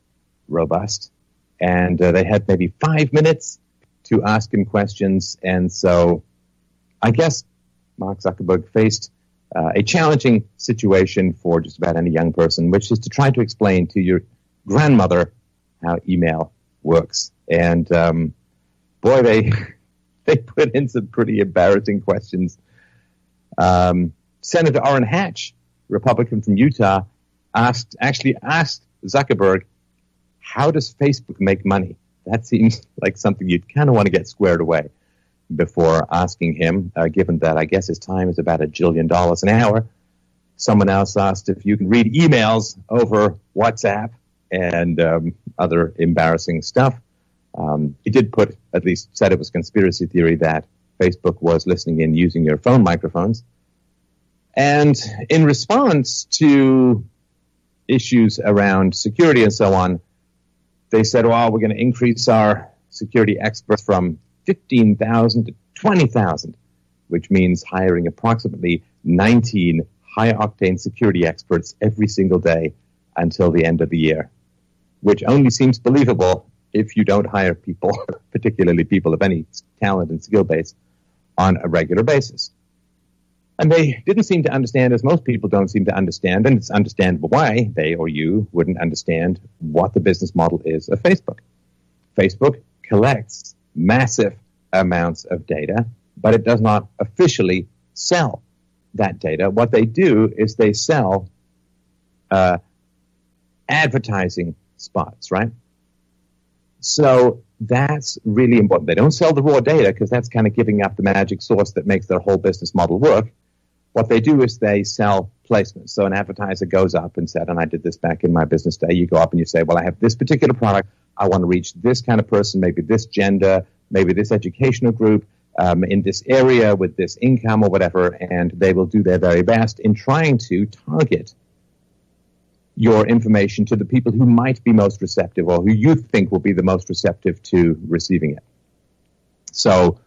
robust. And they had maybe 5 minutes to ask him questions. And so I guess Mark Zuckerberg faced a challenging situation for just about any young person, which is to try to explain to your grandmother how email works. And boy, they put in some pretty embarrassing questions. Senator Orrin Hatch, Republican from Utah, asked Zuckerberg, how does Facebook make money? That seems like something you'd kind of want to get squared away before asking him, given that I guess his time is about $1 jillion an hour. Someone else asked if you can read emails over WhatsApp and other embarrassing stuff. He did said it was conspiracy theory that Facebook was listening in using your phone microphones. And in response to issues around security and so on, they said, well, we're going to increase our security experts from 15,000 to 20,000, which means hiring approximately 19 high-octane security experts every single day until the end of the year, which only seems believable if you don't hire people, particularly people of any talent and skill base, on a regular basis. And they didn't seem to understand, as most people don't seem to understand, and it's understandable why they or you wouldn't understand what the business model is of Facebook. Facebook collects massive amounts of data, but it does not officially sell that data. What they do is they sell advertising spots, right? So that's really important. They don't sell the raw data because that's kind of giving up the magic sauce that makes their whole business model work. What they do is they sell placements. So an advertiser goes up and said, and I did this back in my business day, you go up and you say, well, I have this particular product. I want to reach this kind of person, maybe this gender, maybe this educational group, in this area with this income or whatever, and they will do their very best in trying to target your information to the people who might be most receptive or who you think will be the most receptive to receiving it. So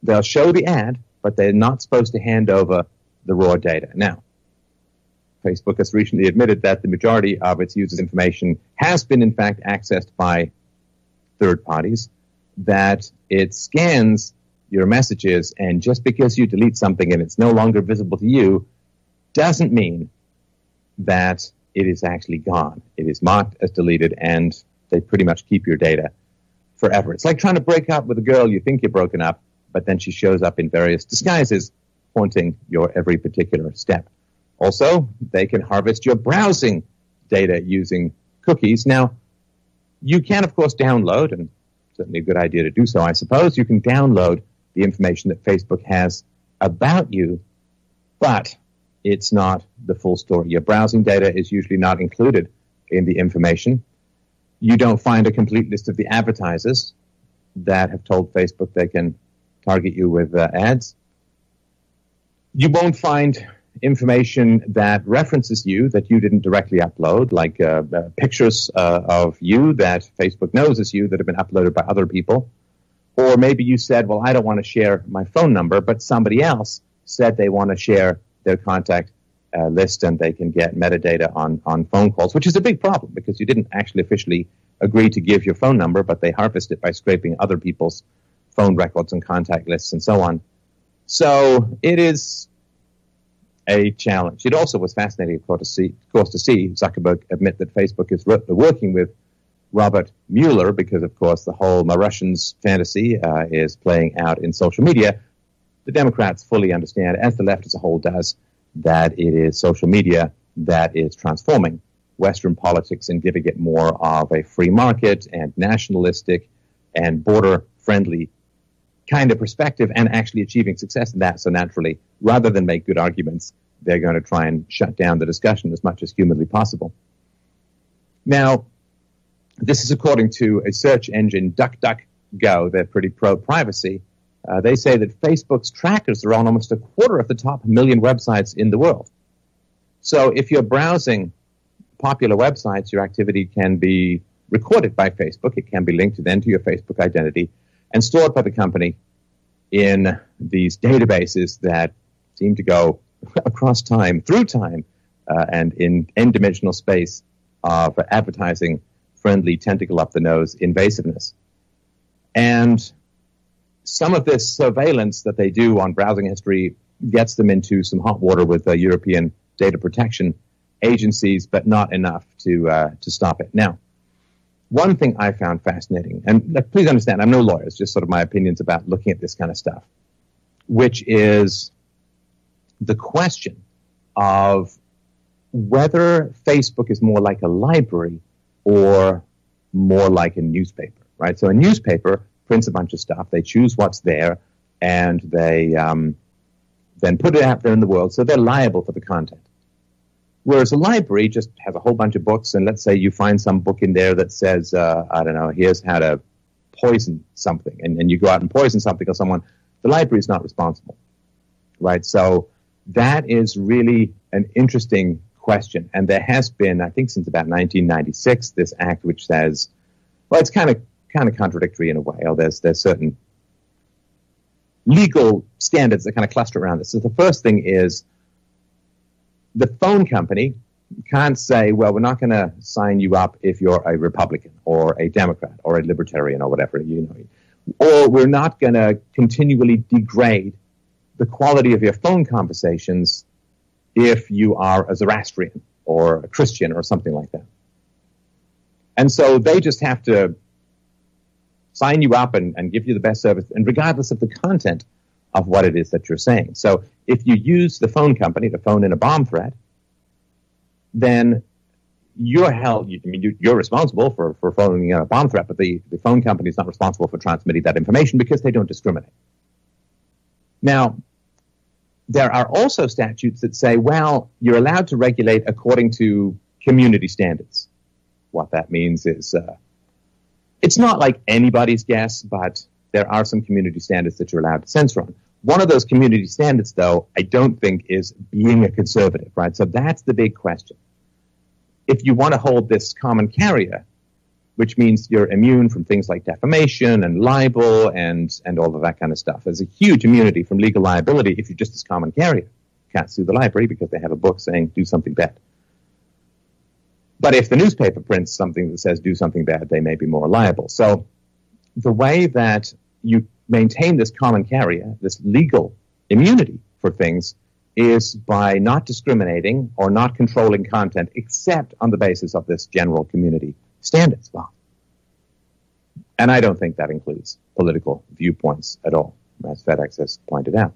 they'll show the ad, but they're not supposed to hand over the raw data. Now, Facebook has recently admitted that the majority of its users' information has been, in fact, accessed by third parties, that it scans your messages, and just because you delete something and it's no longer visible to you doesn't mean that it is actually gone. It is marked as deleted, and they pretty much keep your data forever. It's like trying to break up with a girl you think you're broken up, but then she shows up in various disguises, haunting your every particular step. Also, they can harvest your browsing data using cookies. Now, you can, of course, download, and certainly a good idea to do so, I suppose. You can download the information that Facebook has about you, but it's not the full story. Your browsing data is usually not included in the information. You don't find a complete list of the advertisers that have told Facebook they can target you with ads. You won't find information that references you that you didn't directly upload, like pictures of you that Facebook knows is you that have been uploaded by other people. Or maybe you said, well, I don't want to share my phone number, but somebody else said they want to share their contact list and they can get metadata on phone calls, which is a big problem because you didn't actually officially agree to give your phone number, but they harvest it by scraping other people's phone records and contact lists and so on. So it is a challenge. It also was fascinating, of course, to see Zuckerberg admit that Facebook is working with Robert Mueller because, of course, the whole my Russians fantasy is playing out in social media. The Democrats fully understand, as the left as a whole does, that it is social media that is transforming Western politics and giving it more of a free market and nationalistic and border-friendly kind of perspective and actually achieving success in that. So naturally, rather than make good arguments, they're going to try and shut down the discussion as much as humanly possible. Now, this is according to a search engine, DuckDuckGo. They're pretty pro-privacy. They say that Facebook's trackers are on almost a quarter of the top 1 million websites in the world. So if you're browsing popular websites, your activity can be recorded by Facebook. It can be linked then to your Facebook identity and stored by the company in these databases that seem to go across time, through time, and in n-dimensional space for advertising friendly tentacle up the nose invasiveness. And some of this surveillance that they do on browsing history gets them into some hot water with European data protection agencies, but not enough to stop it. Now, one thing I found fascinating, and please understand, I'm no lawyer, it's just sort of my opinions about looking at this kind of stuff, which is the question of whether Facebook is more like a library or more like a newspaper, right? So a newspaper prints a bunch of stuff, they choose what's there, and they then put it out there in the world, so they're liable for the content. Whereas a library just has a whole bunch of books, and let's say you find some book in there that says, I don't know, here's how to poison something, and you go out and poison something or someone, the library is not responsible, right? So that is really an interesting question, and there has been, I think since about 1996, this act which says, well, it's kind of contradictory in a way, or there's certain legal standards that kind of cluster around this. So the first thing is, the phone company can't say, well, we're not going to sign you up if you're a Republican or a Democrat or a Libertarian or whatever, you know, or we're not going to continually degrade the quality of your phone conversations if you are a Zoroastrian or a Christian or something like that. And so they just have to sign you up and give you the best service, and regardless of the content of what it is that you're saying. So if you use the phone company to phone in a bomb threat, then you're held, you're responsible for phoning in a bomb threat, but the phone company is not responsible for transmitting that information because they don't discriminate. Now, there are also statutes that say, well, you're allowed to regulate according to community standards. What that means is, it's not like anybody's guess, but there are some community standards that you're allowed to censor on. One of those community standards, though, I don't think is being a conservative, right? So that's the big question. If you want to hold this common carrier which means you're immune from things like defamation and libel and all of that kind of stuff. There's a huge immunity from legal liability if you're just this common carrier. You can't sue the library because they have a book saying do something bad. But if the newspaper prints something that says do something bad, they may be more liable. So the way that you maintain this common carrier, this legal immunity for things, is by not discriminating or not controlling content except on the basis of this general community standards. Well, and I don't think that includes political viewpoints at all, as FedEx has pointed out.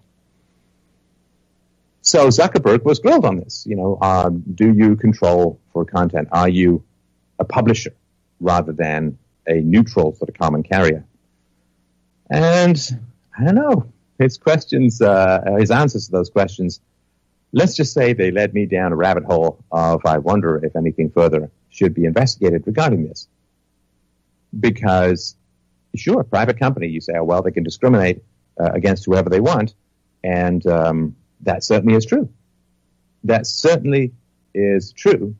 So Zuckerberg was grilled on this. Do you control for content? Are you a publisher rather than a neutral sort of common carrier? And I don't know. His answers to those questions, let's just say they led me down a rabbit hole of I wonder if anything further should be investigated regarding this. Because, sure, a private company, you say, oh, well, they can discriminate against whoever they want, and that certainly is true. That certainly is true,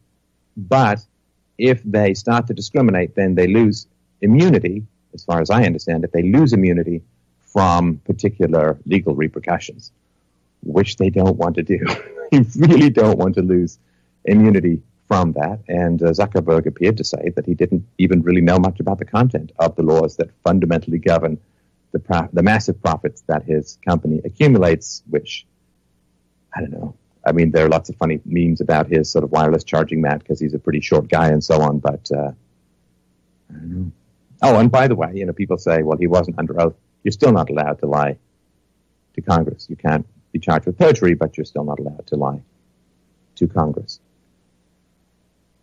but if they start to discriminate, then they lose immunity, as far as I understand it, they lose immunity from particular legal repercussions, which they don't want to do. They really don't want to lose immunity from that. And Zuckerberg appeared to say that he didn't even really know much about the content of the laws that fundamentally govern the massive profits that his company accumulates, which, I don't know. I mean, there are lots of funny memes about his sort of wireless charging mat because he's a pretty short guy and so on, but I don't know. Oh, and by the way, people say, well, he wasn't under oath. You're still not allowed to lie to Congress. You can't be charged with perjury, but you're still not allowed to lie to Congress.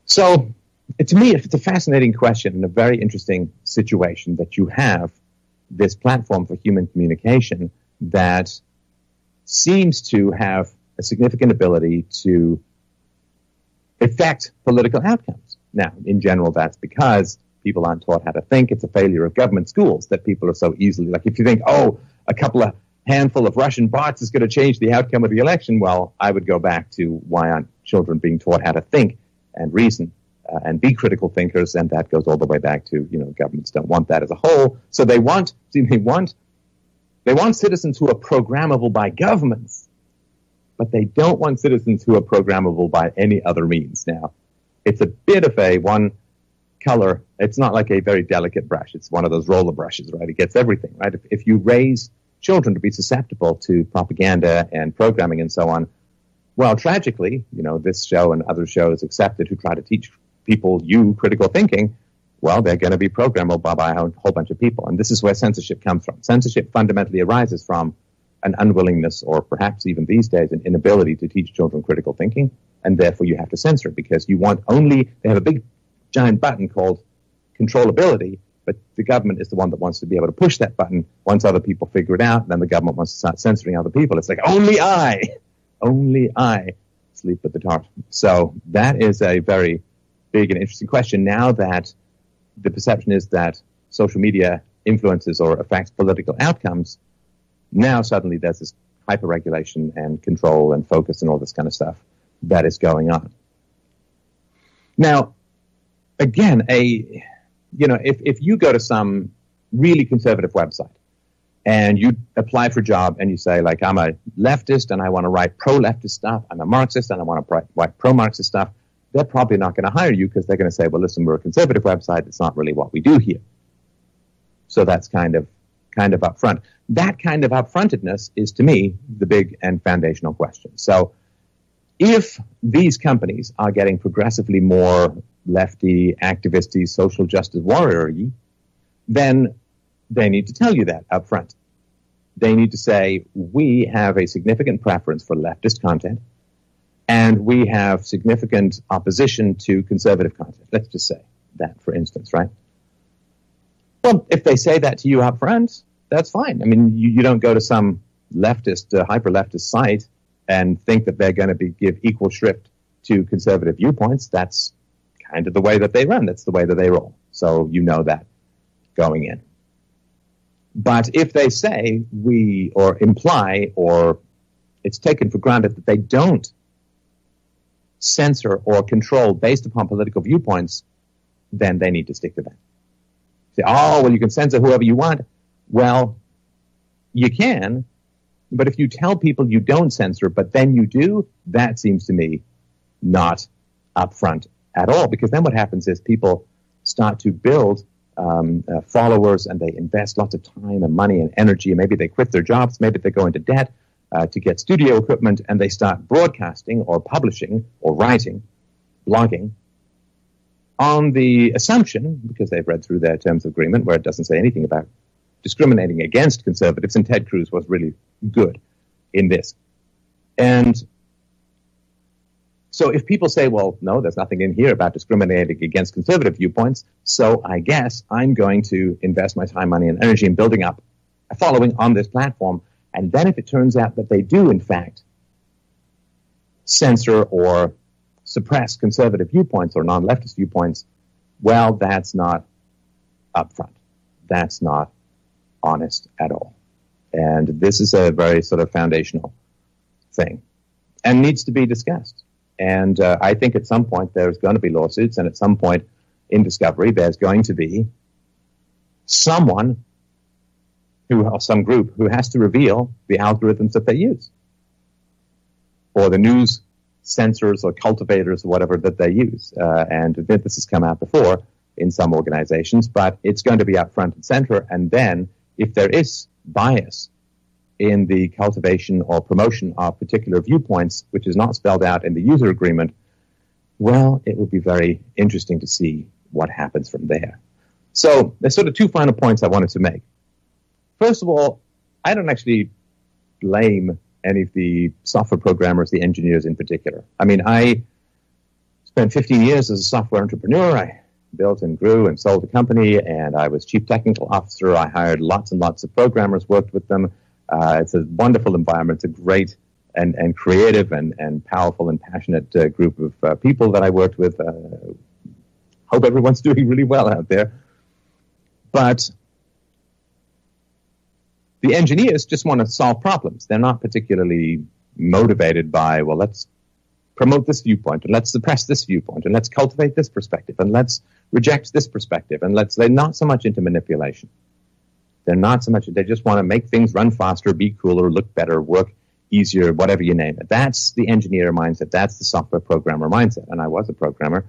So, to me, it's a fascinating question and a very interesting situation that you have this platform for human communication that seems to have a significant ability to affect political outcomes. Now, in general, that's because people aren't taught how to think. It's a failure of government schools that people are so easily, like if you think, oh, a couple of handful of Russian bots is going to change the outcome of the election, well, I would go back to why aren't children being taught how to think and reason and be critical thinkers, and that goes all the way back to, governments don't want that as a whole. So they want citizens who are programmable by governments, but they don't want citizens who are programmable by any other means. Now, it's a bit of a one color. It's not like a very delicate brush. It's one of those roller brushes, right? It gets everything, right? If you raise children to be susceptible to propaganda and programming and so on, well, tragically, this show and other shows accepted who try to teach people critical thinking, well, they're going to be programmable by a whole bunch of people. And this is where censorship comes from. Censorship fundamentally arises from an unwillingness, or perhaps even these days, an inability to teach children critical thinking, and therefore you have to censor it because you want they have a big giant button called controllability, but the government is the one that wants to be able to push that button once other people figure it out, and then the government wants to start censoring other people. It's like, only I sleep with the torch. So that is a very big and interesting question. Now that the perception is that social media influences or affects political outcomes, now suddenly there's this hyper-regulation and control and focus and all this kind of stuff that is going on. Now, again, if you go to some really conservative website and you apply for a job and you say, like, I'm a leftist and I want to write pro-leftist stuff, I'm a Marxist and I want to write pro-Marxist stuff, they're probably not going to hire you because they're going to say, well, listen, we're a conservative website. It's not really what we do here. So that's kind of upfront. That kind of upfrontedness is, to me, the big and foundational question. So if these companies are getting progressively more lefty, activisty, social justice warrior-y, then they need to tell you that up front. They need to say, we have a significant preference for leftist content, and we have significant opposition to conservative content. Let's just say that, for instance, right? Well, if they say that to you up front, that's fine. I mean, you don't go to some leftist, hyper-leftist site and think that they're going to give equal shrift to conservative viewpoints. That's kind of the way that they run. That's the way that they roll. So you know that going in. But if they say or imply, or it's taken for granted that they don't censor or control based upon political viewpoints, then they need to stick to that. Say, well, you can censor whoever you want. Well, you can, but if you tell people you don't censor, but then you do, that seems to me not upfront at all, because then what happens is people start to build followers, and they invest lots of time and money and energy, and maybe they quit their jobs, maybe they go into debt to get studio equipment, and they start broadcasting or publishing or writing, blogging, on the assumption, because they've read through their terms of agreement where it doesn't say anything about discriminating against conservatives, and Ted Cruz was really good in this. And so if people say, well, no, there's nothing in here about discriminating against conservative viewpoints, so I guess I'm going to invest my time, money, and energy in building up a following on this platform. And then if it turns out that they do, in fact, censor or suppress conservative viewpoints or non-leftist viewpoints, well, that's not upfront. That's not honest at all. And this is a very sort of foundational thing and needs to be discussed. And I think at some point there's going to be lawsuits, and at some point in discovery there's going to be someone or some group who has to reveal the algorithms that they use, or the news censors or cultivators or whatever that they use. And this has come out before in some organizations, but it's going to be up front and center. And then if there is bias in the cultivation or promotion of particular viewpoints, which is not spelled out in the user agreement, well, it will be very interesting to see what happens from there. So there's sort of two final points I wanted to make. First of all, I don't actually blame any of the software programmers, the engineers in particular. I mean, I spent 15 years as a software entrepreneur. I built and grew and sold a company, and I was chief technical officer. I hired lots and lots of programmers, worked with them. It's a wonderful environment. It's a great and creative and powerful and passionate group of people that I worked with. Hope everyone's doing really well out there. But the engineers just want to solve problems. They're not particularly motivated by, well, let's promote this viewpoint, and let's suppress this viewpoint, and let's cultivate this perspective, and let's reject this perspective, and they're not so much into manipulation. They're not so much, they just want to make things run faster, be cooler, look better, work easier, whatever you name it. That's the engineer mindset. That's the software programmer mindset. And I was a programmer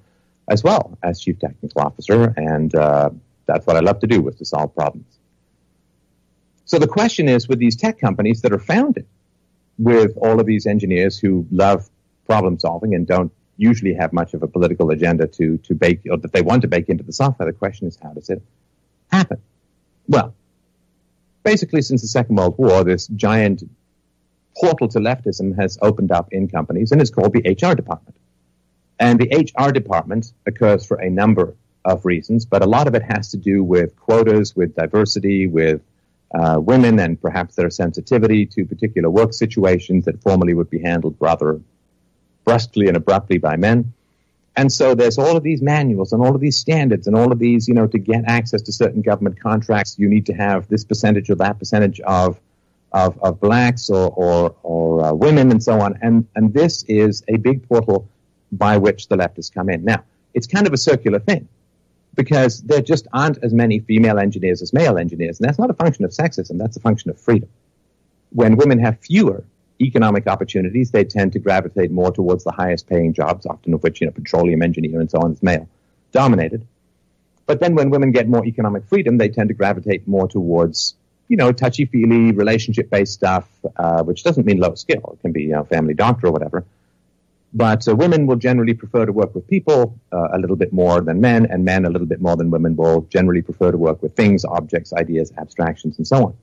as well as chief technical officer, and that's what I love to do, was to solve problems. So the question is, with these tech companies that are founded with all of these engineers who love problem solving and don't usually have much of a political agenda to bake, or that they want to bake into the software, the question is, how does it happen? Well, basically, since the Second World War, this giant portal to leftism has opened up in companies, and it's called the HR department. And the HR department occurs for a number of reasons, but a lot of it has to do with quotas, with diversity, with women, and perhaps their sensitivity to particular work situations that formerly would be handled rather brusquely and abruptly by men. And so there's all of these manuals and all of these standards and all of these, to get access to certain government contracts, you need to have this percentage or that percentage of blacks or women and so on. And this is a big portal by which the leftists come in. Now, it's kind of a circular thing, because there just aren't as many female engineers as male engineers. And that's not a function of sexism. That's a function of freedom. When women have fewer economic opportunities, they tend to gravitate more towards the highest paying jobs, often of which, petroleum engineer and so on is male dominated. But then when women get more economic freedom, they tend to gravitate more towards, touchy-feely, relationship-based stuff, which doesn't mean low skill. It can be, family doctor or whatever. But women will generally prefer to work with people a little bit more than men, and men a little bit more than women will generally prefer to work with things, objects, ideas, abstractions, and so on.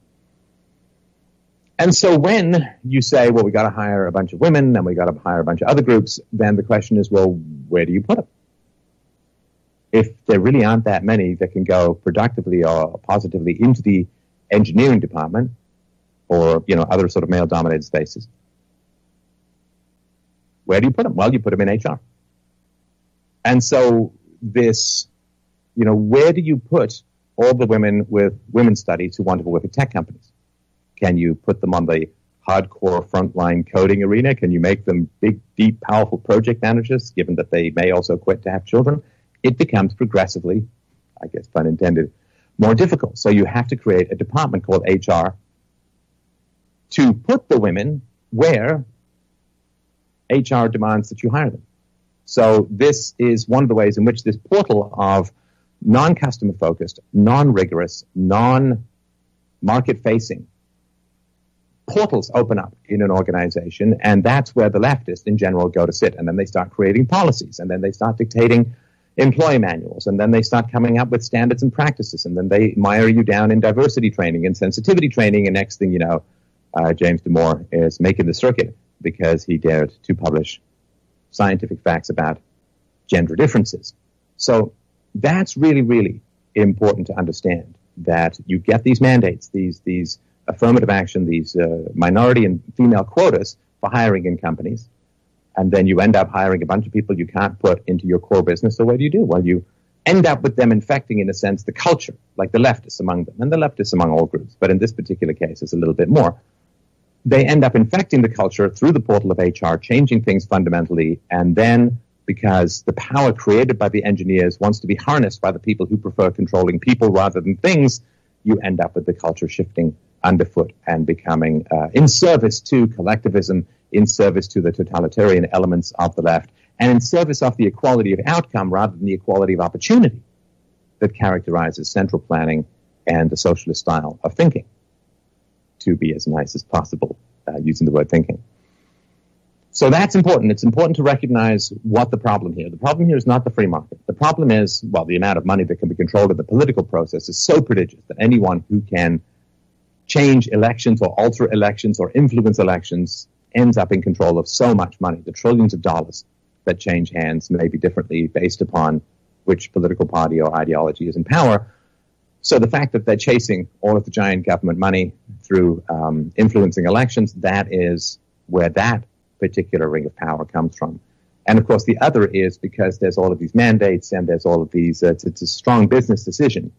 And so when you say, well, we got to hire a bunch of women and we got to hire a bunch of other groups, then the question is, well, where do you put them? If there really aren't that many that can go productively or positively into the engineering department or, other sort of male-dominated spaces, where do you put them? Well, you put them in HR. And so this, where do you put all the women with women's studies who want to work at tech companies? Can you put them on the hardcore frontline coding arena? Can you make them big, deep, powerful project managers, given that they may also quit to have children? it becomes progressively, I guess pun intended, more difficult. So you have to create a department called HR to put the women where HR demands that you hire them. So this is one of the ways in which this portal of non-customer focused, non-rigorous, non-market facing portals open up in an organization, and that's where the leftists in general go to sit. And then they start creating policies, and then they start dictating employee manuals, and then they start coming up with standards and practices, and then they mire you down in diversity training and sensitivity training, and next thing you know, James Damore is making the circuit because he dared to publish scientific facts about gender differences. So that's really, really important to understand, that you get these mandates, these affirmative action, these minority and female quotas for hiring in companies, and then you end up hiring a bunch of people you can't put into your core business. So what do? Well, you end up with them infecting, in a sense, the culture, like the leftists among them, and the leftists among all groups, but in this particular case, it's a little bit more. They end up infecting the culture through the portal of HR, changing things fundamentally, and then because the power created by the engineers wants to be harnessed by the people who prefer controlling people rather than things, you end up with the culture shifting underfoot and becoming in service to collectivism, in service to the totalitarian elements of the left, and in service of the equality of outcome rather than the equality of opportunity that characterizes central planning and the socialist style of thinking, to be as nice as possible, using the word thinking. So that's important. It's important to recognize what the problem here. The problem here is not the free market. The problem is, well, the amount of money that can be controlled in the political process is so prodigious that anyone who can change elections or alter elections or influence elections ends up in control of so much money. The trillions of dollars that change hands maybe differently based upon which political party or ideology is in power. So the fact that they're chasing all of the giant government money through influencing elections, that is where that particular ring of power comes from. And of course, the other is because there's all of these mandates and there's all of these, it's a strong business decision,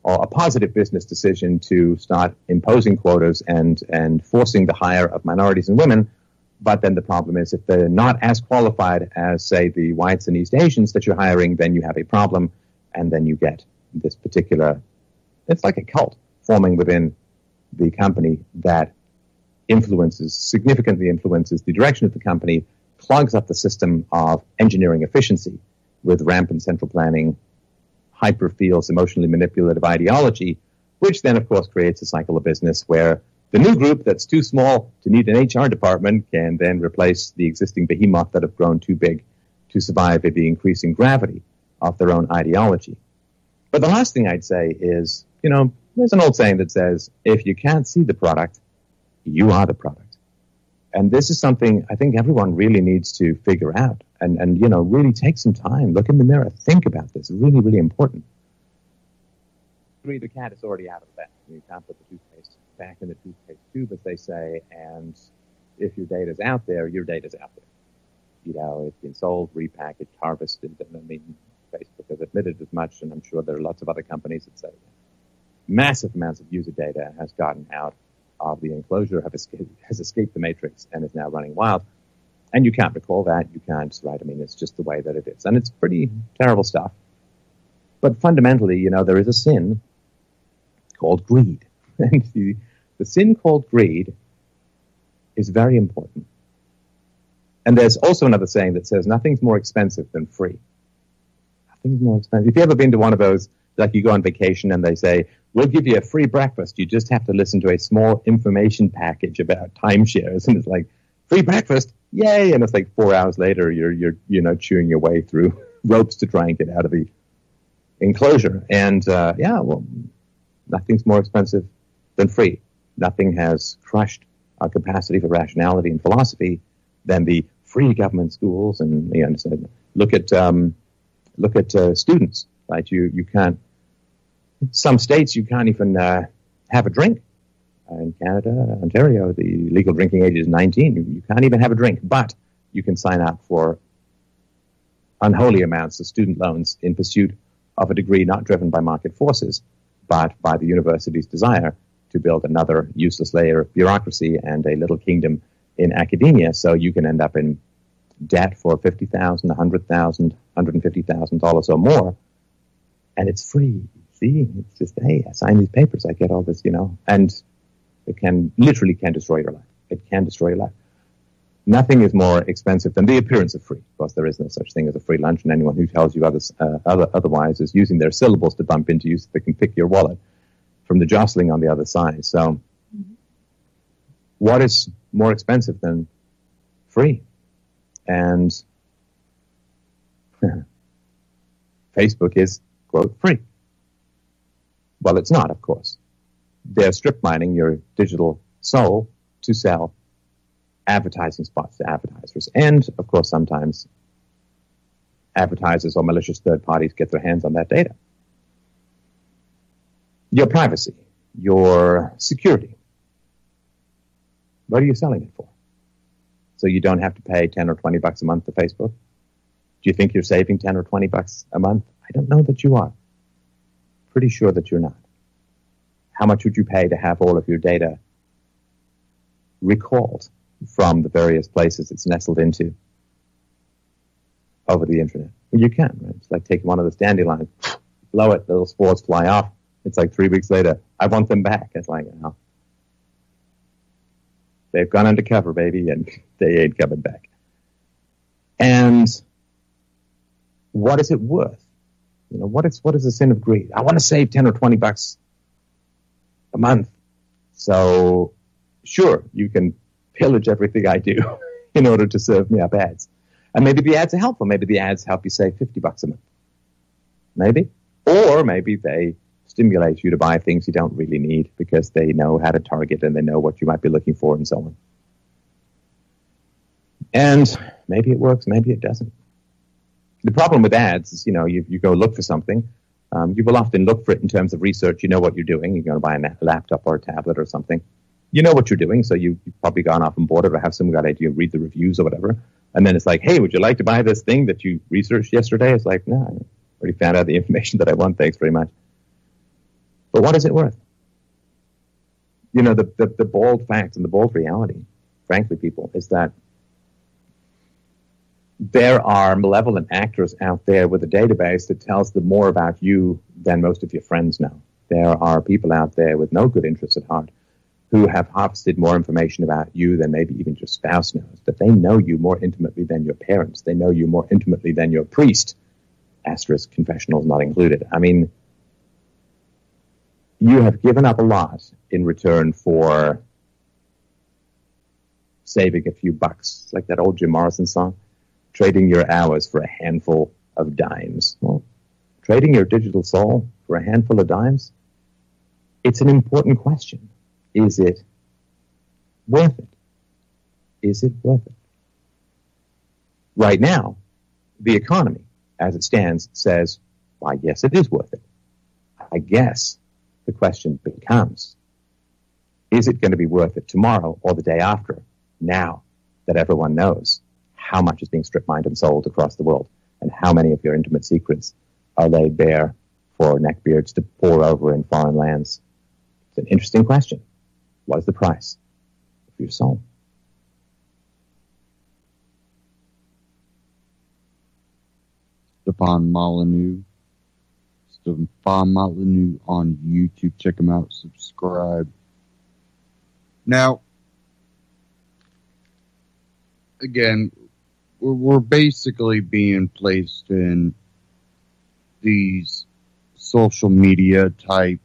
or a positive business decision, to start imposing quotas and forcing the hire of minorities and women. But then the problem is, if they're not as qualified as, say, the whites and East Asians that you're hiring, then you have a problem, and then you get this particular, it's like a cult forming within the company that significantly influences the direction of the company, clogs up the system of engineering efficiency with rampant central planning, hyper-feels, emotionally manipulative ideology, which then, of course, creates a cycle of business where the new group that's too small to need an HR department can then replace the existing behemoth that have grown too big to survive the increasing gravity of their own ideology. But the last thing I'd say is, there's an old saying that says, if you can't see the product, you are the product. And this is something I think everyone really needs to figure out and really take some time, look in the mirror, think about this. It's really, really important. The cat is already out of the bag. You can't put the toothpaste back in the toothpaste tube, as they say, and if your data's out there, your data's out there. It's been sold, repackaged, harvested, and Facebook has admitted as much, and I'm sure there are lots of other companies that say massive amounts of user data has gotten out of the enclosure, has escaped the matrix, and is now running wild. And you can't recall that. You can't, right? It's just the way that it is. And it's pretty terrible stuff. But fundamentally, there is a sin called greed. And the sin called greed is very important. And there's also another saying that says nothing's more expensive than free. Nothing's more expensive. If you've ever been to one of those, like you go on vacation and they say, we'll give you a free breakfast. You just have to listen to a small information package about timeshares. And it's like, free breakfast? Yay. And it's like 4 hours later, you're chewing your way through ropes to try and get out of the enclosure. And, nothing's more expensive than free. Nothing has crushed our capacity for rationality and philosophy than the free government schools. And look at students, right? You can't. Some states you can't even have a drink. In Canada, Ontario, the legal drinking age is 19. You can't even have a drink, but you can sign up for unholy amounts of student loans in pursuit of a degree not driven by market forces, but by the university's desire to build another useless layer of bureaucracy and a little kingdom in academia. So you can end up in debt for $50,000, $100,000, $150,000 or more, and it's free. See, it's just, hey, I sign these papers, I get all this, and it literally can destroy your life. It can destroy your life. Nothing is more expensive than the appearance of free. Of course, there is no such thing as a free lunch, and anyone who tells you otherwise is using their syllables to bump into you so they can pick your wallet from the jostling on the other side. So, what is more expensive than free? And Facebook is, quote, free. Well, it's not, of course. They're strip mining your digital soul to sell advertising spots to advertisers. And, of course, sometimes advertisers or malicious third parties get their hands on that data. Your privacy, your security. What are you selling it for? So you don't have to pay $10 or $20 a month to Facebook? Do you think you're saving $10 or $20 a month? I don't know that you are. Pretty sure that you're not. How much would you pay to have all of your data recalled from the various places it's nestled into over the internet? Well, you can, right? It's like taking one of those dandelions, blow it, little spores fly off. It's like 3 weeks later, I want them back. It's like, oh, they've gone undercover, baby, and they ain't coming back. And what is it worth? What is the sin of greed? I want to save $10 or $20 a month. So, sure, you can pillage everything I do in order to serve me up ads. And maybe the ads are helpful. Maybe the ads help you save $50 a month. Maybe. Or maybe they stimulate you to buy things you don't really need because they know how to target and they know what you might be looking for and so on. And maybe it works, maybe it doesn't. The problem with ads is, you go look for something. You will often look for it in terms of research. You know what you're doing. You're going to buy a laptop or a tablet or something. You know what you're doing, so you've probably gone off and bought it or have some good idea, read the reviews or whatever. And then it's like, hey, would you like to buy this thing that you researched yesterday? It's like, no, I already found out the information that I want. Thanks very much. But what is it worth? The bald fact and the bald reality, frankly, people, is that there are malevolent actors out there with a database that tells them more about you than most of your friends know. There are people out there with no good interests at heart who have harvested more information about you than maybe even your spouse knows, that they know you more intimately than your parents. They know you more intimately than your priest, asterisk, confessionals not included. I mean, you have given up a lot in return for saving a few bucks, like that old Jim Morrison song, trading your hours for a handful of dimes. Well, trading your digital soul for a handful of dimes, it's an important question. Is it worth it? Is it worth it? Right now, the economy, as it stands, says, why, yes, it is worth it. I guess the question becomes, is it going to be worth it tomorrow or the day after, now that everyone knows how much is being strip mined and sold across the world and how many of your intimate secrets are laid bare for neckbeards to pour over in foreign lands? It's an interesting question. What is the price of your soul? Stefan Molyneux on YouTube. Check him out. Subscribe. Now, again, we're basically being placed in these social media type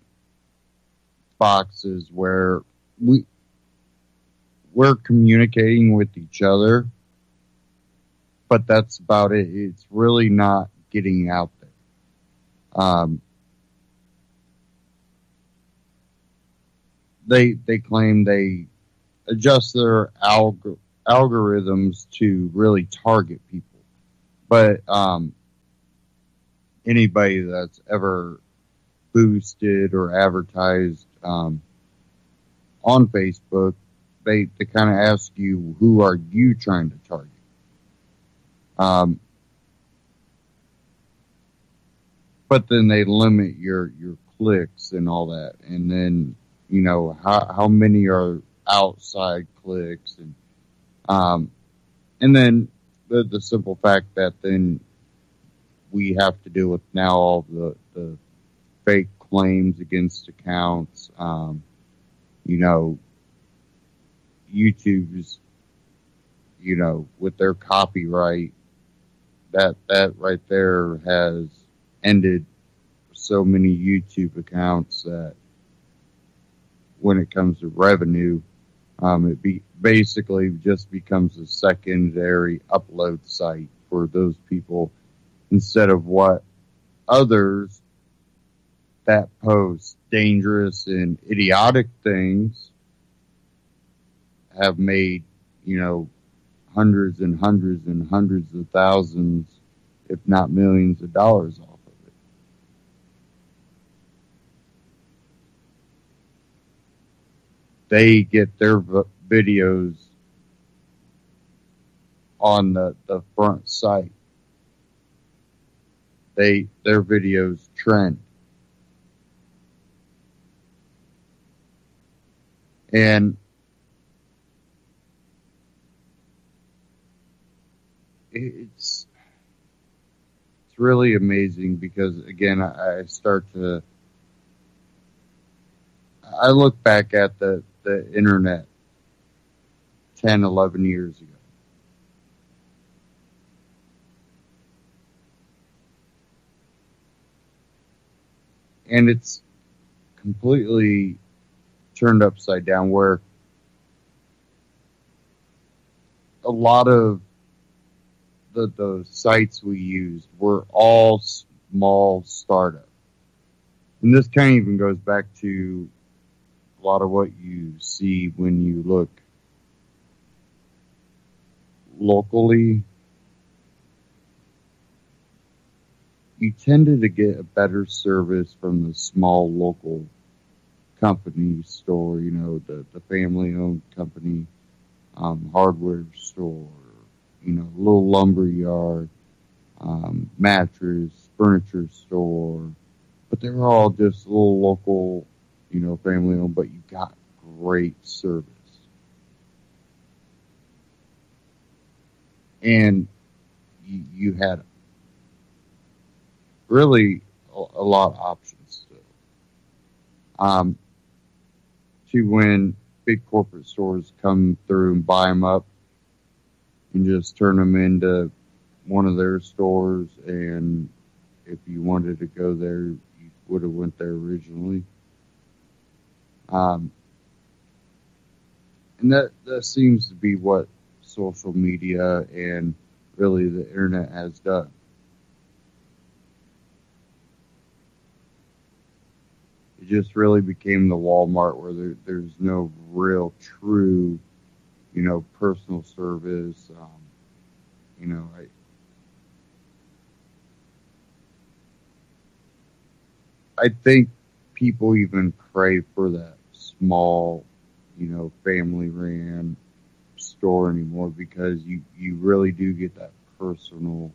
boxes where we're communicating with each other, but that's about it. It's really not getting out there. They claim they adjust their algorithms to really target people, but anybody that's ever boosted or advertised on Facebook, they kind of ask you, who are you trying to target? But then they limit your clicks and all that, and then how many are outside clicks, and then the simple fact that then we have to deal with now all the fake claims against accounts. You know, YouTube's, you know, with their copyright, that right there has ended so many YouTube accounts that when it comes to revenue, it basically just becomes a secondary upload site for those people instead of what others that post dangerous and idiotic things have made, you know, hundreds and hundreds and hundreds of thousands, if not millions of dollars off of it. They get their videos on the front site. Their videos trend. And it's really amazing because, again, I look back at the internet 10, 11 years ago. And it's completely turned upside down where a lot of the sites we used were all small startups. And this kind of even goes back to a lot of what you see when you look locally. You tended to get a better service from the small local company store, you know, the family-owned company, hardware store, you know, little lumber yard, mattress, furniture store. But they were all just little local, you know, family-owned, but you got great service. And you had really a lot of options still. To when big corporate stores come through and buy them up and just turn them into one of their stores, and if you wanted to go there, you would have went there originally. And that seems to be what social media and really the internet has done. It just really became the Walmart where there's no real true, you know, personal service. You know, I think people even crave for that small, you know, family ran store anymore because you really do get that personal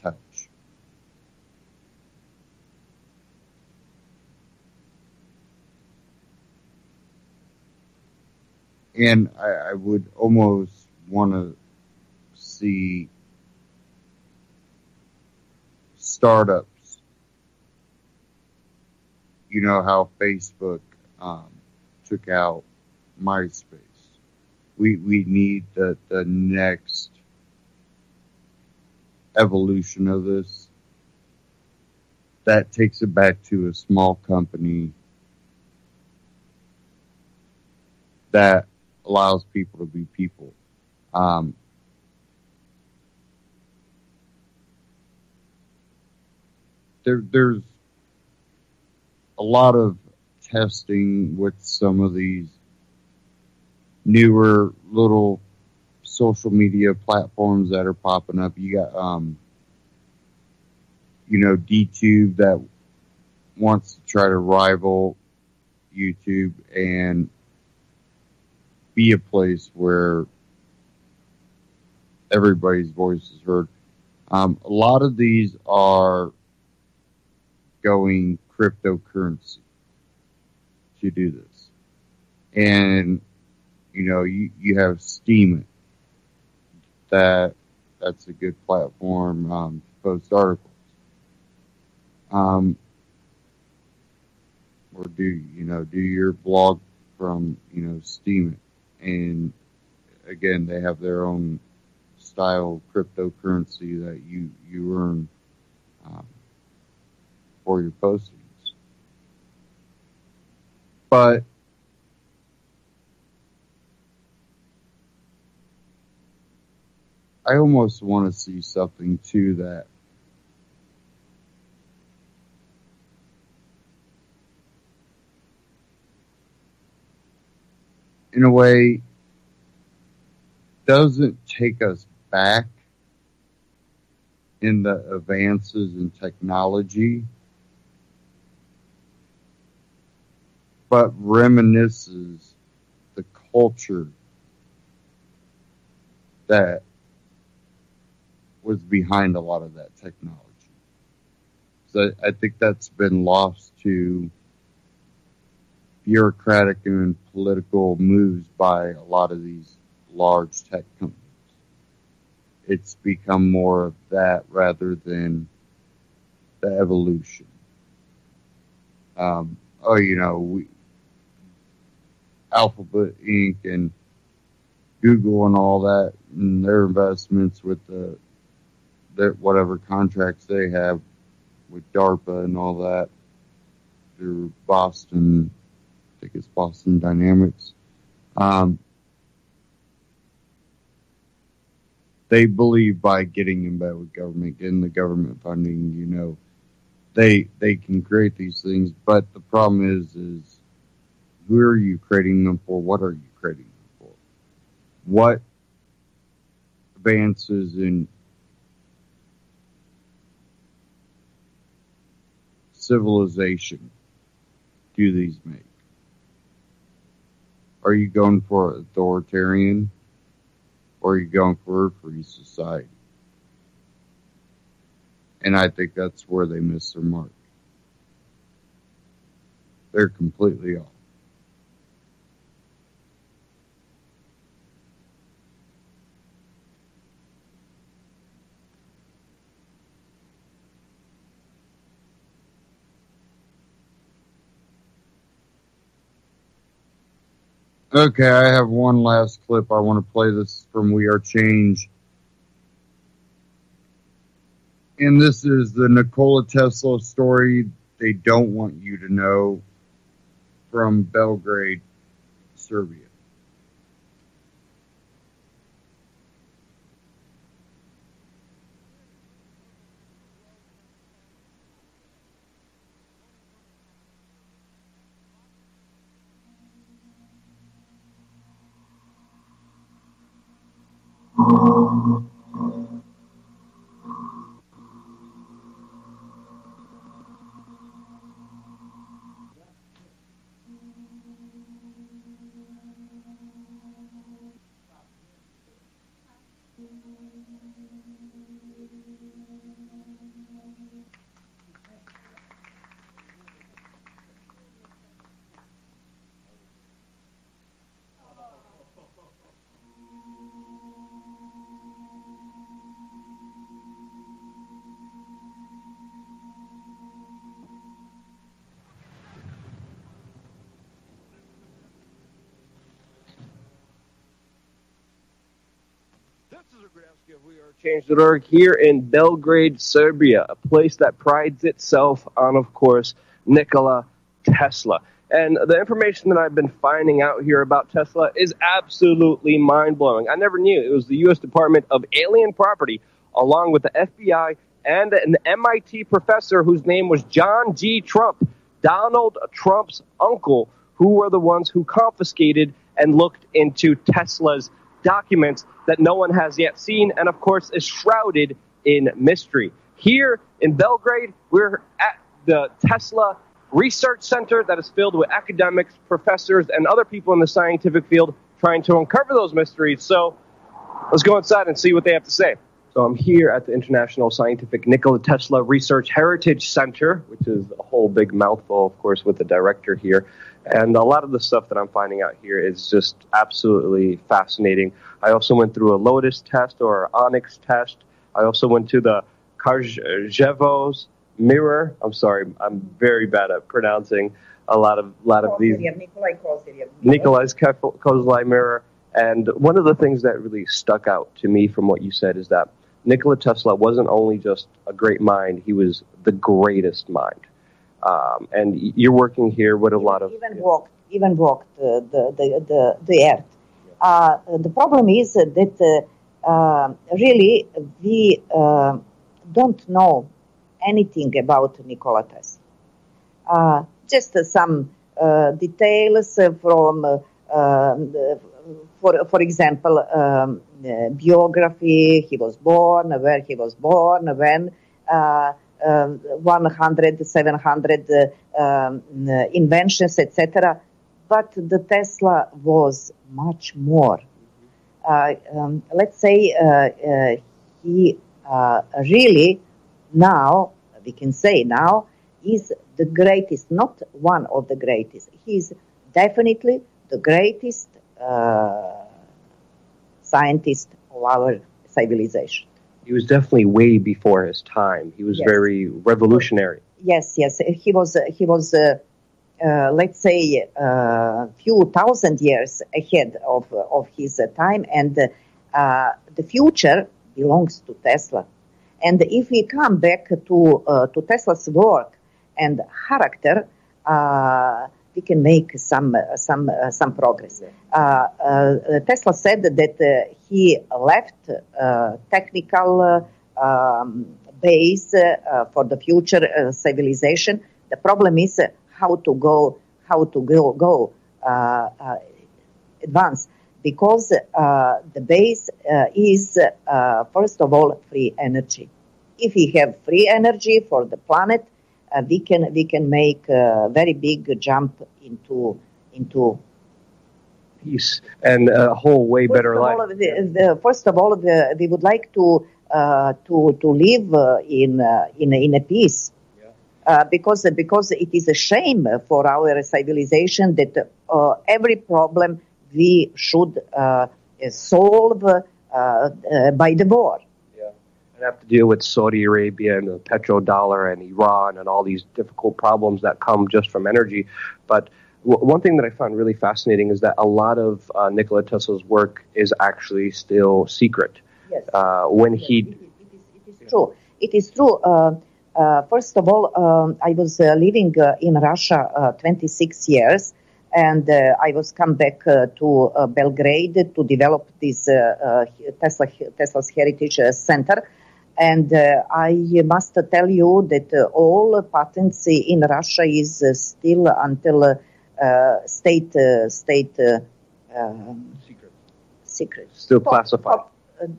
touch. And I would almost want to see startups, you know, how Facebook took out MySpace. We need the next evolution of this that takes it back to a small company that allows people to be people. There's a lot of testing with some of these newer little social media platforms that are popping up. You got, you know, DTube that wants to try to rival YouTube and be a place where everybody's voice is heard. A lot of these are going cryptocurrency to do this. And, you know, you have Steam that that's a good platform to post articles. Or do your blog from, Steam it. And again, they have their own style cryptocurrency that you earn for your postings. But I almost want to see something too that in a way doesn't take us back in the advances in technology, but reminisces the culture that was behind a lot of that technology. So I think that's been lost to bureaucratic and political moves by a lot of these large tech companies. It's become more of that rather than the evolution. Alphabet Inc. and Google and all that, and their investments with their whatever contracts they have with DARPA and all that through Boston, I think it's Boston Dynamics. They believe by getting in bed with government, getting the government funding, they can create these things. But the problem is who are you creating them for? What are you creating them for? What advances in civilization do these make? Are you going for authoritarian? Or are you going for a free society? And I think that's where they miss their mark. They're completely off. Okay, I have one last clip. I want to play this from We Are Change. And this is the Nikola Tesla story they don't want you to know from Belgrade, Serbia. Change.org here in Belgrade, Serbia, a place that prides itself on, of course, Nikola Tesla. And the information that I've been finding out here about Tesla is absolutely mind-blowing. I never knew it was the U.S. Department of Alien Property, along with the FBI and an MIT professor whose name was John G. Trump, Donald Trump's uncle, who were the ones who confiscated and looked into Tesla's documents that no one has yet seen, and of course is shrouded in mystery. Here in Belgrade, we're at the Tesla Research Center that is filled with academics, professors, and other people in the scientific field trying to uncover those mysteries. So let's go inside and see what they have to say. So I'm here at the International Scientific Nikola Tesla Research Heritage Center, which is a whole big mouthful, of course, with the director here. And a lot of the stuff that I'm finding out here is just absolutely fascinating. I also went through a Lotus test or Onyx test. I also went to the Karjevos mirror. I'm sorry, I'm very bad at pronouncing a lot of these. Nikolai's Kozlai mirror. And one of the things that really stuck out to me from what you said is that Nikola Tesla wasn't only just a great mind, he was the greatest mind. And you're working here with a lot of... Even walked the earth. The problem is that really we don't know anything about Nikola Tesla. Just some details from, for example, biography, he was born, where he was born, when, 100, 700 inventions, etc. But the Tesla was much more. Let's say he really now, we can say now, is the greatest, not one of the greatest. He's definitely the greatest scientist of our civilization. He was definitely way before his time. He was very revolutionary. Yes. He was. Let's say a few thousand years ahead of his time, and the future belongs to Tesla. And if we come back to Tesla's work and character, we can make some progress. Tesla said that he left technical base for the future civilization. The problem is how to go advance, because the base is first of all free energy. If we have free energy for the planet, we can make a very big jump into peace and a whole way better life. First of all, we would like to live in a peace, because it is a shame for our civilization that every problem we should solve by the war. And have to deal with Saudi Arabia and the petrodollar and Iran and all these difficult problems that come just from energy. But one thing that I found really fascinating is that a lot of Nikola Tesla's work is actually still secret. Yes. It is true. It is true. First of all, I was living in Russia 26 years, and I was come back to Belgrade to develop this Tesla's Heritage Center. And I must tell you that all patents in Russia is still until state secret. Still classified.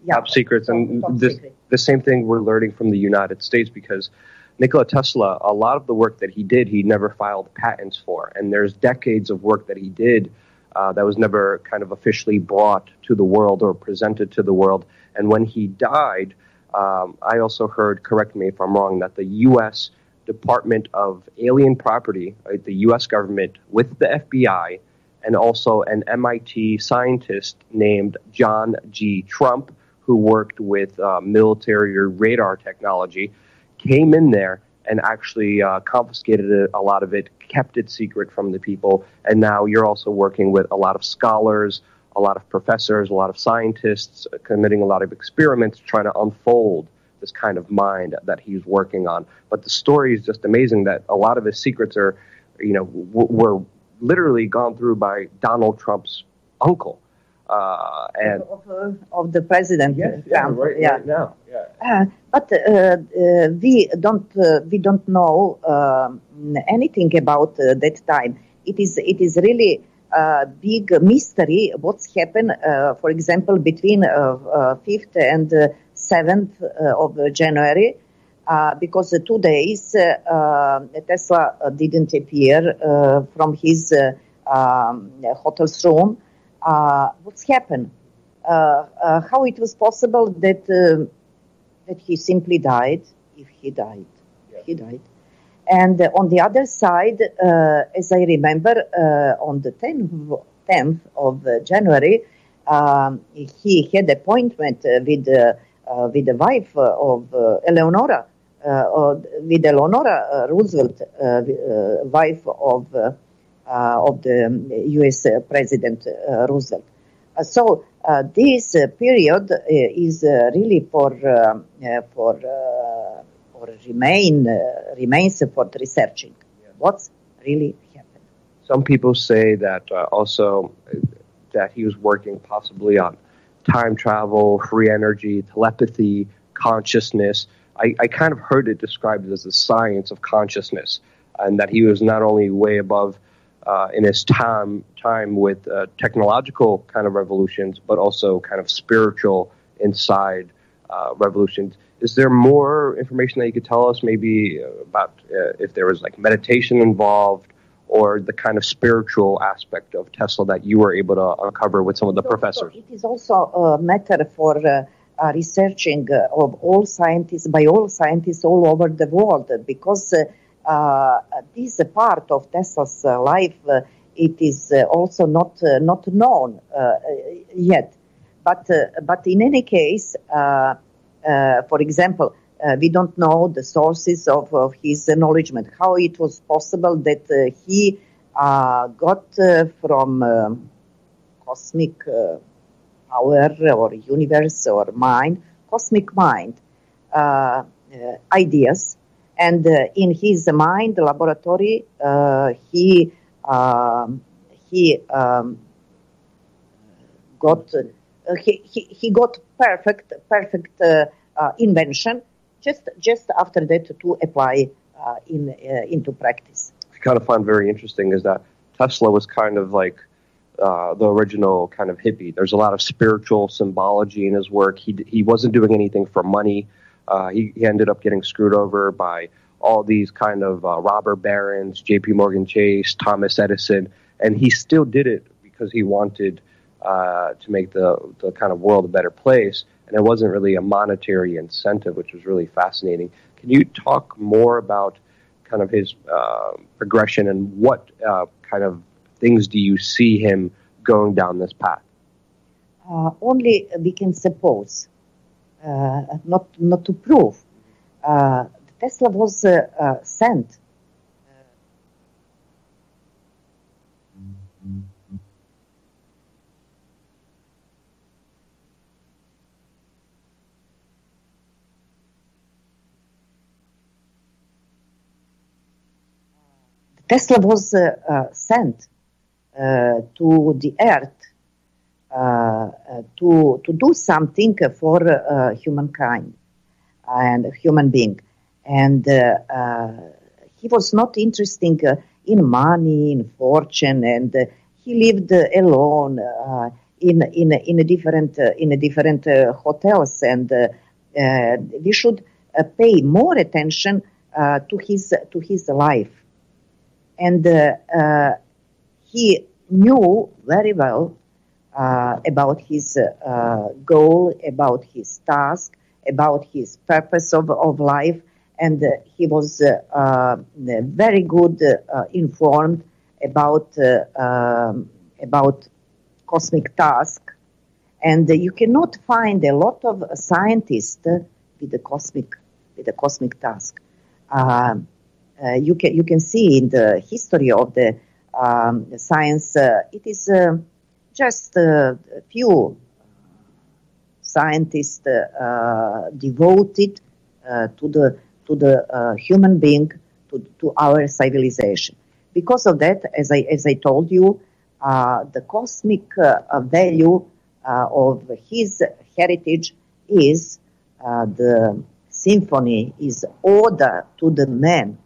Top secrets. And the same thing we're learning from the United States, because Nikola Tesla, a lot of the work that he did, he never filed patents for. And there's decades of work that he did that was never kind of officially brought to the world or presented to the world. And when he died, I also heard, correct me if I'm wrong, that the U.S. Department of Alien Property, the U.S. government with the FBI, and also an MIT scientist named John G. Trump, who worked with military radar technology, came in there and actually confiscated a lot of it, kept it secret from the people, and now you're also working with a lot of scholars, a lot of professors, a lot of scientists, committing a lot of experiments, trying to unfold this kind of mind that he's working on. But the story is just amazing that a lot of his secrets are, were literally gone through by Donald Trump's uncle. And of the president. Right now. But we don't know anything about that time. It is really a big mystery what's happened, for example, between 5th and 7th of January, because 2 days Tesla didn't appear from his hotel's room. What's happened? How it was possible that he simply died? If he died, he died. And on the other side, as I remember, on the 10th of January, he had appointment with the wife of Eleonora, with Eleonora Roosevelt, wife of the U.S. President Roosevelt. So this period is really remains for researching what's really happened. Some people say that also that he was working possibly on time travel, free energy, telepathy, consciousness. I kind of heard it described as the science of consciousness, and that he was not only way above in his time with technological kind of revolutions, but also kind of spiritual inside revolutions. Is there more information that you could tell us, maybe about if there was like meditation involved, or the kind of spiritual aspect of Tesla that you were able to uncover with some of the professors? It is also a matter for researching of all scientists, by all scientists all over the world, because this part of Tesla's life, it is also not known yet. But in any case, for example, we don't know the sources of his acknowledgement, how it was possible that he got from cosmic power or universe or mind, cosmic mind, ideas. And in his mind laboratory, he got perfect invention. Just after that to apply into practice. I kind of find very interesting is that Tesla was kind of like the original kind of hippie. There's a lot of spiritual symbology in his work. He wasn't doing anything for money. He ended up getting screwed over by all these kind of robber barons, J.P. Morgan Chase, Thomas Edison, and he still did it because he wanted to make the kind of world a better place. And it wasn't really a monetary incentive, which was really fascinating. Can you talk more about kind of his progression and what kind of things do you see him going down this path? Only we can suppose, not to prove. Tesla was sent. Tesla was sent to the earth to do something for humankind and human being, and he was not interested in money, in fortune, and he lived alone in different hotels, and we should pay more attention to his life. And he knew very well about his goal, about his task, about his purpose of life, and he was very good informed about cosmic task. And you cannot find a lot of scientists with the cosmic task. You can see in the history of the science, it is just a few scientists devoted to the human being, to our civilization. Because of that, as I told you, the cosmic value of his heritage is the symphony, is order to the man.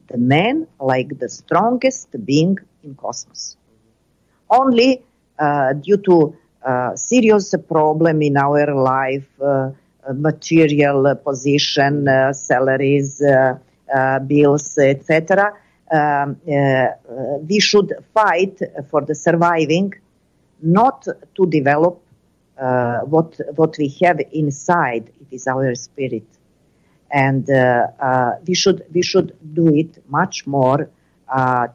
The man like the strongest being in cosmos. Only due to serious problem in our life, material position, salaries, bills, etc., we should fight for the surviving, not to develop what we have inside. It is our spirit. and we should do it much more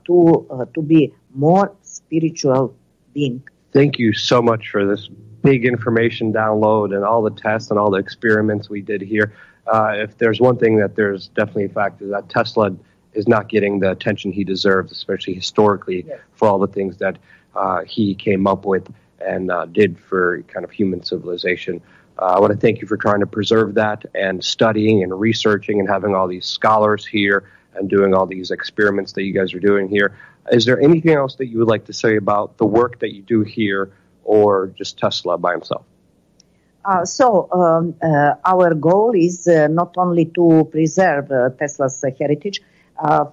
to be more spiritual being. Thank you so much for this big information download and all the tests and all the experiments we did here. If there's one thing that there's definitely a fact is that Tesla is not getting the attention he deserves, especially historically, Yes. for all the things that he came up with and did for kind of human civilization. I want to thank you for trying to preserve that and studying and researching and having all these scholars here and doing all these experiments that you guys are doing here. Is there anything else that you would like to say about the work that you do here or just Tesla by himself? Our goal is not only to preserve Tesla's heritage,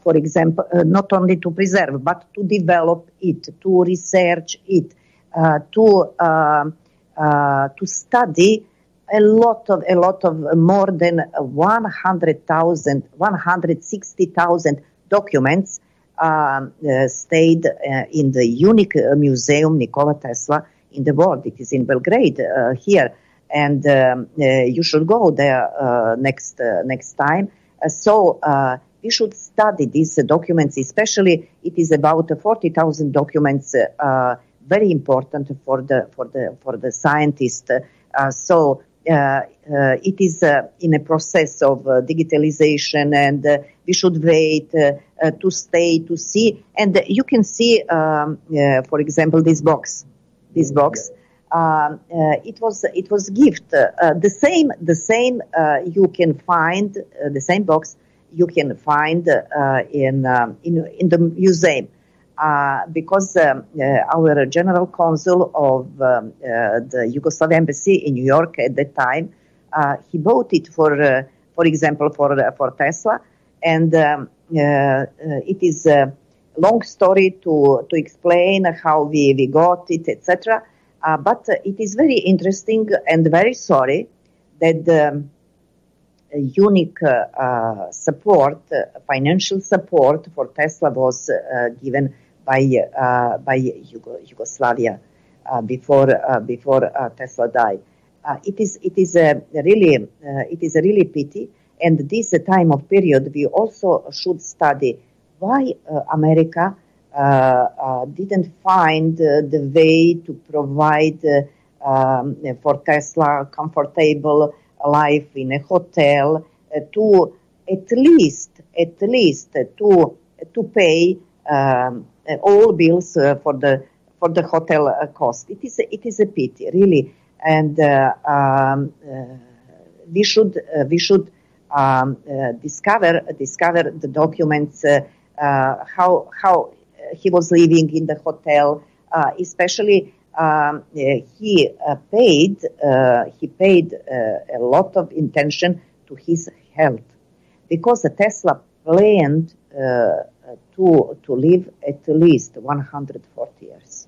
for example, not only to preserve, but to develop it, to research it, to study a lot of more than 160,000 documents stayed in the unique museum Nikola Tesla in the world. It is in Belgrade here, and you should go there next time. We should study these documents, especially it is about 40,000 documents, very important for the scientist. It is in a process of digitalization, and we should wait to stay to see. And you can see, for example, this box. It was gift. The same you can find the same box you can find in the museum. Because our general consul of the Yugoslav embassy in New York at that time, he bought it for example, for Tesla, and it is a long story to explain how we got it, etc. But it is very interesting and very sorry that the unique support, financial support for Tesla was given by Yugoslavia before Tesla died. It is a really pity, and this time of period we also should study why America didn't find the way to provide for Tesla comfortable life in a hotel, to at least to pay all bills for the hotel cost. It is a pity, really, and we should discover the documents, how he was living in the hotel, especially. He paid a lot of attention to his health, because Tesla planned to live at least 140 years.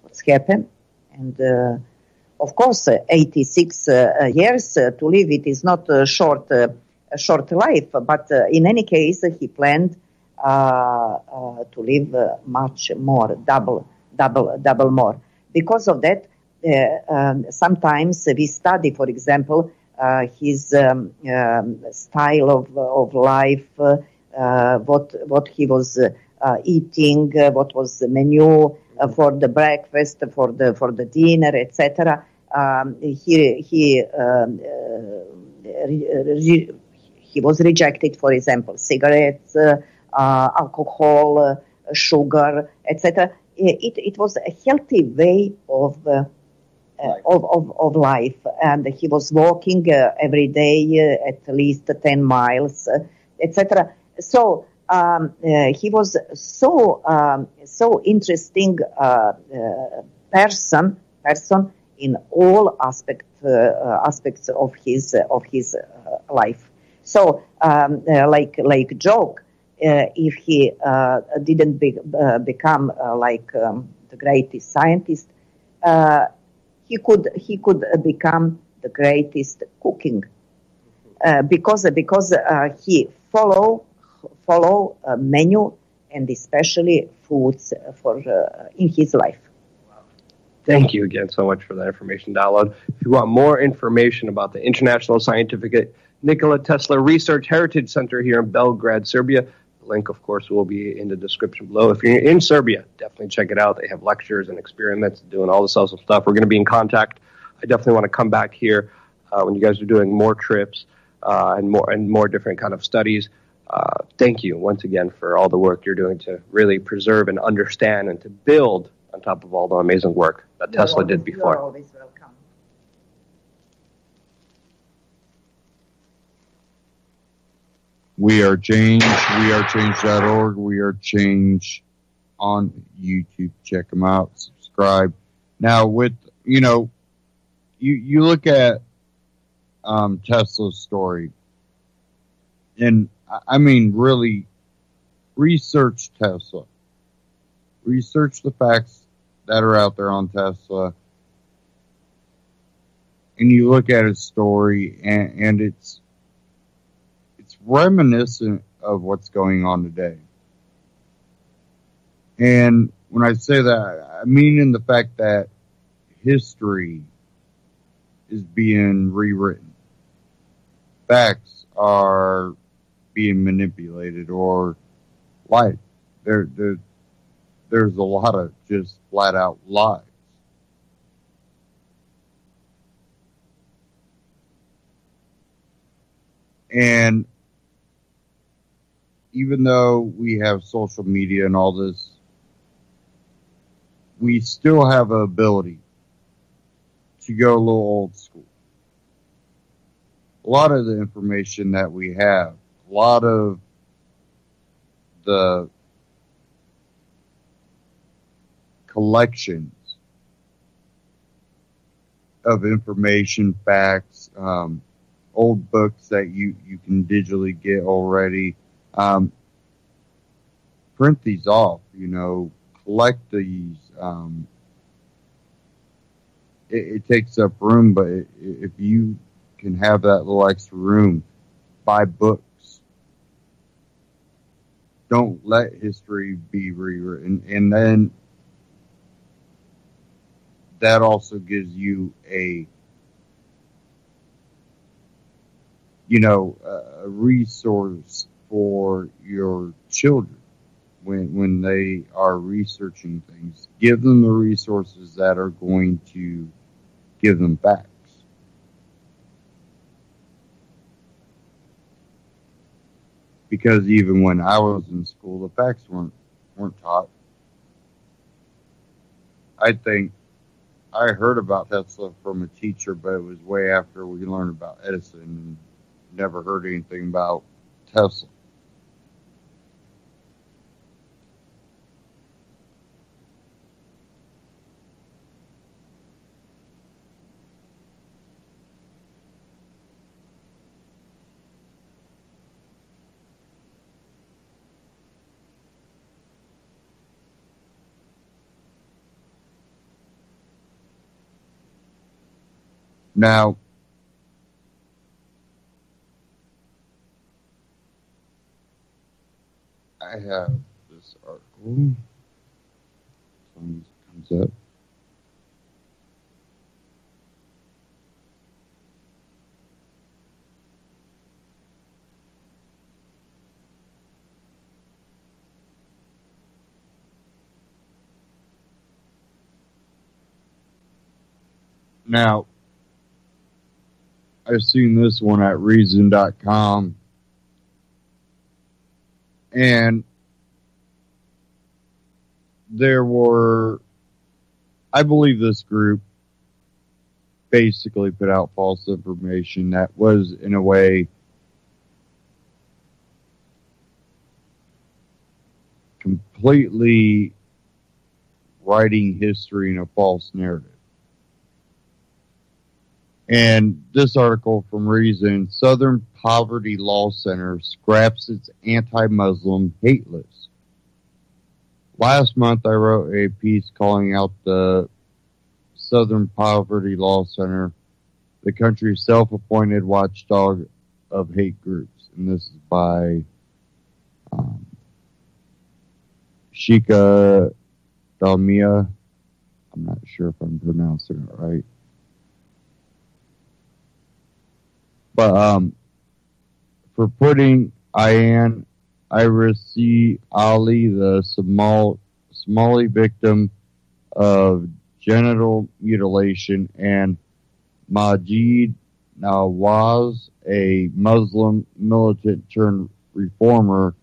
What's happened? And of course, 86 years to live, it is not a short life, but in any case, he planned to live much more, double more. Because of that, sometimes we study, for example, his style of life, what he was eating, what was the menu for the breakfast, for the dinner, etc. He was rejected, for example, cigarettes, alcohol, sugar, etc. It was a healthy way of life, and he was walking every day at least 10 miles, etc. So he was so interesting person in all aspects of his life. So like joke. If he didn't become like the greatest scientist, he could become the greatest cooking, because he follow a menu, and especially foods for in his life. Thank you again so much for that information download. If you want more information about the International Scientific Nikola Tesla Research Heritage Center here in Belgrade, Serbia, the link, of course, will be in the description below. If you're in Serbia, definitely check it out. They have lectures and experiments doing all this awesome stuff. We're going to be in contact. I definitely want to come back here when you guys are doing more trips and more different kind of studies. Thank you once again for all the work you're doing to really preserve and understand and to build on top of all the amazing work that Tesla did before. You're always welcome. We Are Change, wearechange.org, We Are Change on YouTube. Check them out, subscribe. Now, with, you look at Tesla's story, and I mean, really research Tesla. Research the facts that are out there on Tesla, and you look at his story, and it's reminiscent of what's going on today. And when I say that, I mean in the fact that history is being rewritten. Facts are being manipulated or lied. There's a lot of just flat out lies. And even though we have social media and all this, we still have an ability to go a little old school. A lot of the information that we have, a lot of the collections of information, facts, old books that you can digitally get already. Print these off, collect these. It takes up room, but if you can have that little extra room, buy books. Don't let history be rewritten. And then that also gives you a resource for your children when they are researching things. Give them the resources that are going to give them facts. Because even when I was in school, the facts weren't taught. I think I heard about Tesla from a teacher, but it was way after we learned about Edison and never heard anything about Tesla. Now, I have this article. Something comes up. Now, I've seen this one at reason.com, and there were, I believe this group basically put out false information that was, in a way, completely writing history in a false narrative. And this article from Reason, Southern Poverty Law Center scraps its anti-Muslim hate list. Last month I wrote a piece calling out the Southern Poverty Law Center, the country's self-appointed watchdog of hate groups. And this is by Shika Dalmia. I'm not sure if I'm pronouncing it right. But for putting Ayan Irisi Ali, the Somali victim of genital mutilation, and Majid Nawaz, a Muslim militant turned reformer,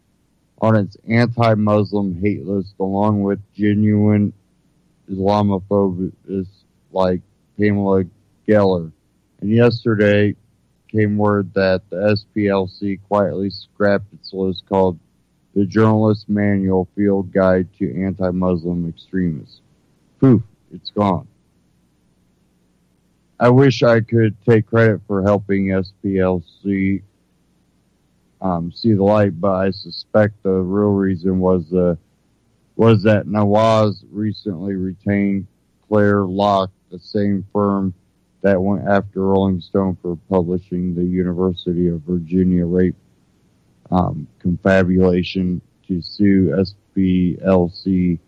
on its anti-Muslim hate list, along with genuine Islamophobes like Pamela Geller. And yesterday came word that the SPLC quietly scrapped its list called the Journalist Manual Field Guide to Anti-Muslim Extremists. Poof, it's gone. I wish I could take credit for helping SPLC see the light, but I suspect the real reason was that Nawaz recently retained Claire Locke, the same firm that went after Rolling Stone for publishing the University of Virginia rape confabulation, to sue SPLC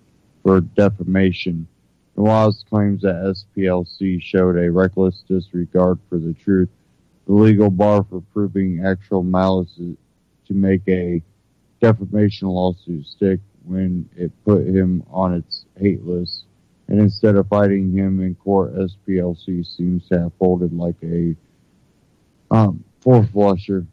for defamation. Nawaz claims that SPLC showed a reckless disregard for the truth, the legal bar for proving actual malice to make a defamation lawsuit stick when it put him on its hate list. And instead of fighting him in court, SPLC seems to have folded like a four-flusher.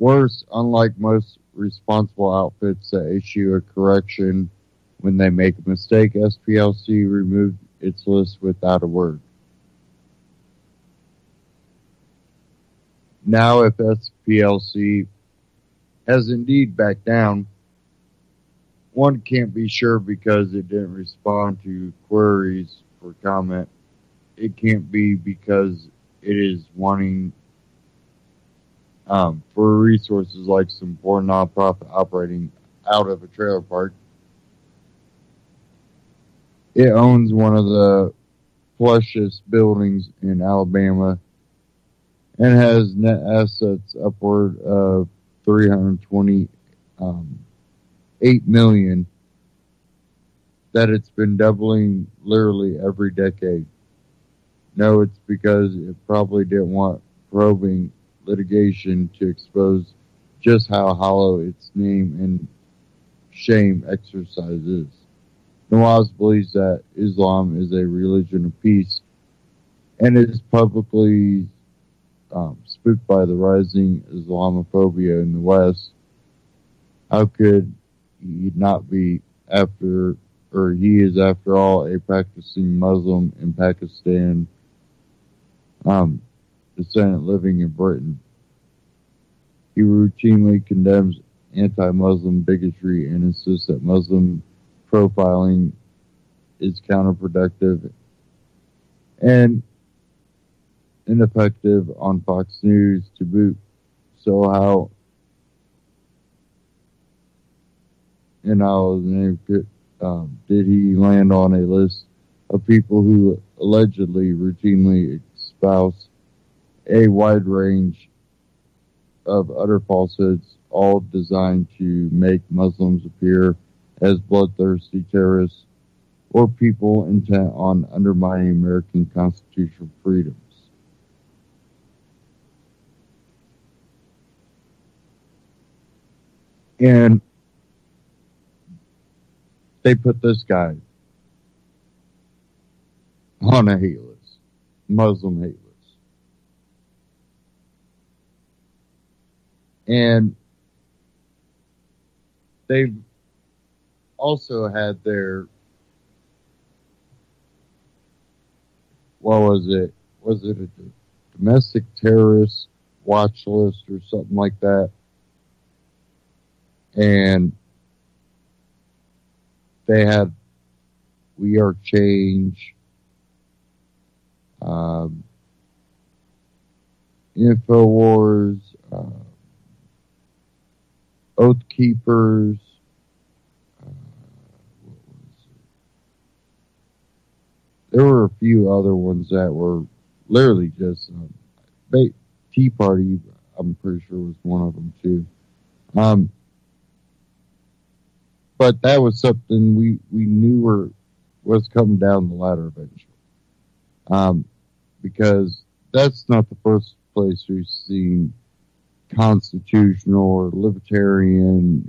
Worse, unlike most responsible outfits that issue a correction when they make a mistake, SPLC removed its list without a word. Now, if SPLC has indeed backed down, one can't be sure because it didn't respond to queries for comment. It can't be because it is wanting for resources like some poor nonprofit operating out of a trailer park. It owns one of the plushest buildings in Alabama and has net assets upward of $328 million that it's been doubling literally every decade. No, it's because it probably didn't want probing litigation to expose just how hollow its name and shame exercise is. Nawaz believes that Islam is a religion of peace and is publicly spooked by the rising Islamophobia in the West. How could he not be he is after all a practicing Muslim in Pakistan, descendant living in Britain. He routinely condemns anti-Muslim bigotry and insists that Muslim profiling is counterproductive and ineffective on Fox News to boot. So how did he land on a list of people who allegedly routinely espouse a wide range of utter falsehoods, all designed to make Muslims appear as bloodthirsty terrorists or people intent on undermining American constitutional freedoms? And they put this guy on a hate list, Muslim hate list. And they've also had their, what was it? Was it a domestic terrorist watch list or something like that? And they had We Are Change, InfoWars, Oath Keepers, what was it? There were a few other ones that were literally just Tea Party. I'm pretty sure was one of them too. but that was something we knew was coming down the ladder eventually. Because that's not the first place we've seen constitutional or libertarian,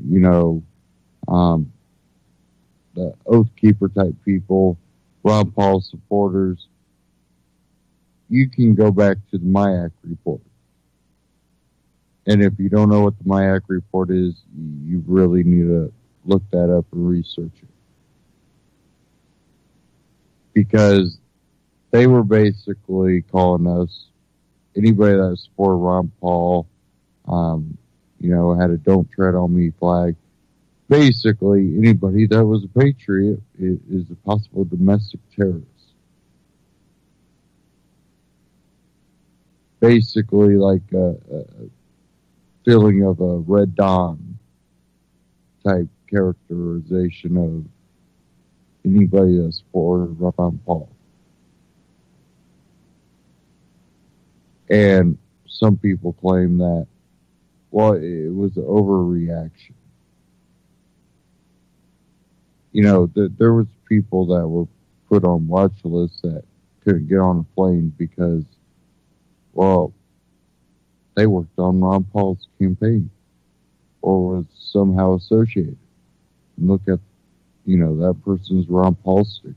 the Oath Keeper type people, Ron Paul supporters. You can go back to the MIAC report. And if you don't know what the MIAC report is, you really need to look that up and research it. Because they were basically calling us, anybody that supported Ron Paul, had a "Don't Tread on Me" flag. Basically, anybody that was a patriot is a possible domestic terrorist. Basically, like a feeling of a Red Dawn type characterization of anybody that supported Ron Paul. And some people claim that, well, it was an overreaction. There was people that were put on watch lists that couldn't get on a plane because, well, they worked on Ron Paul's campaign or was somehow associated. And look at, that person's Ron Paul sticker.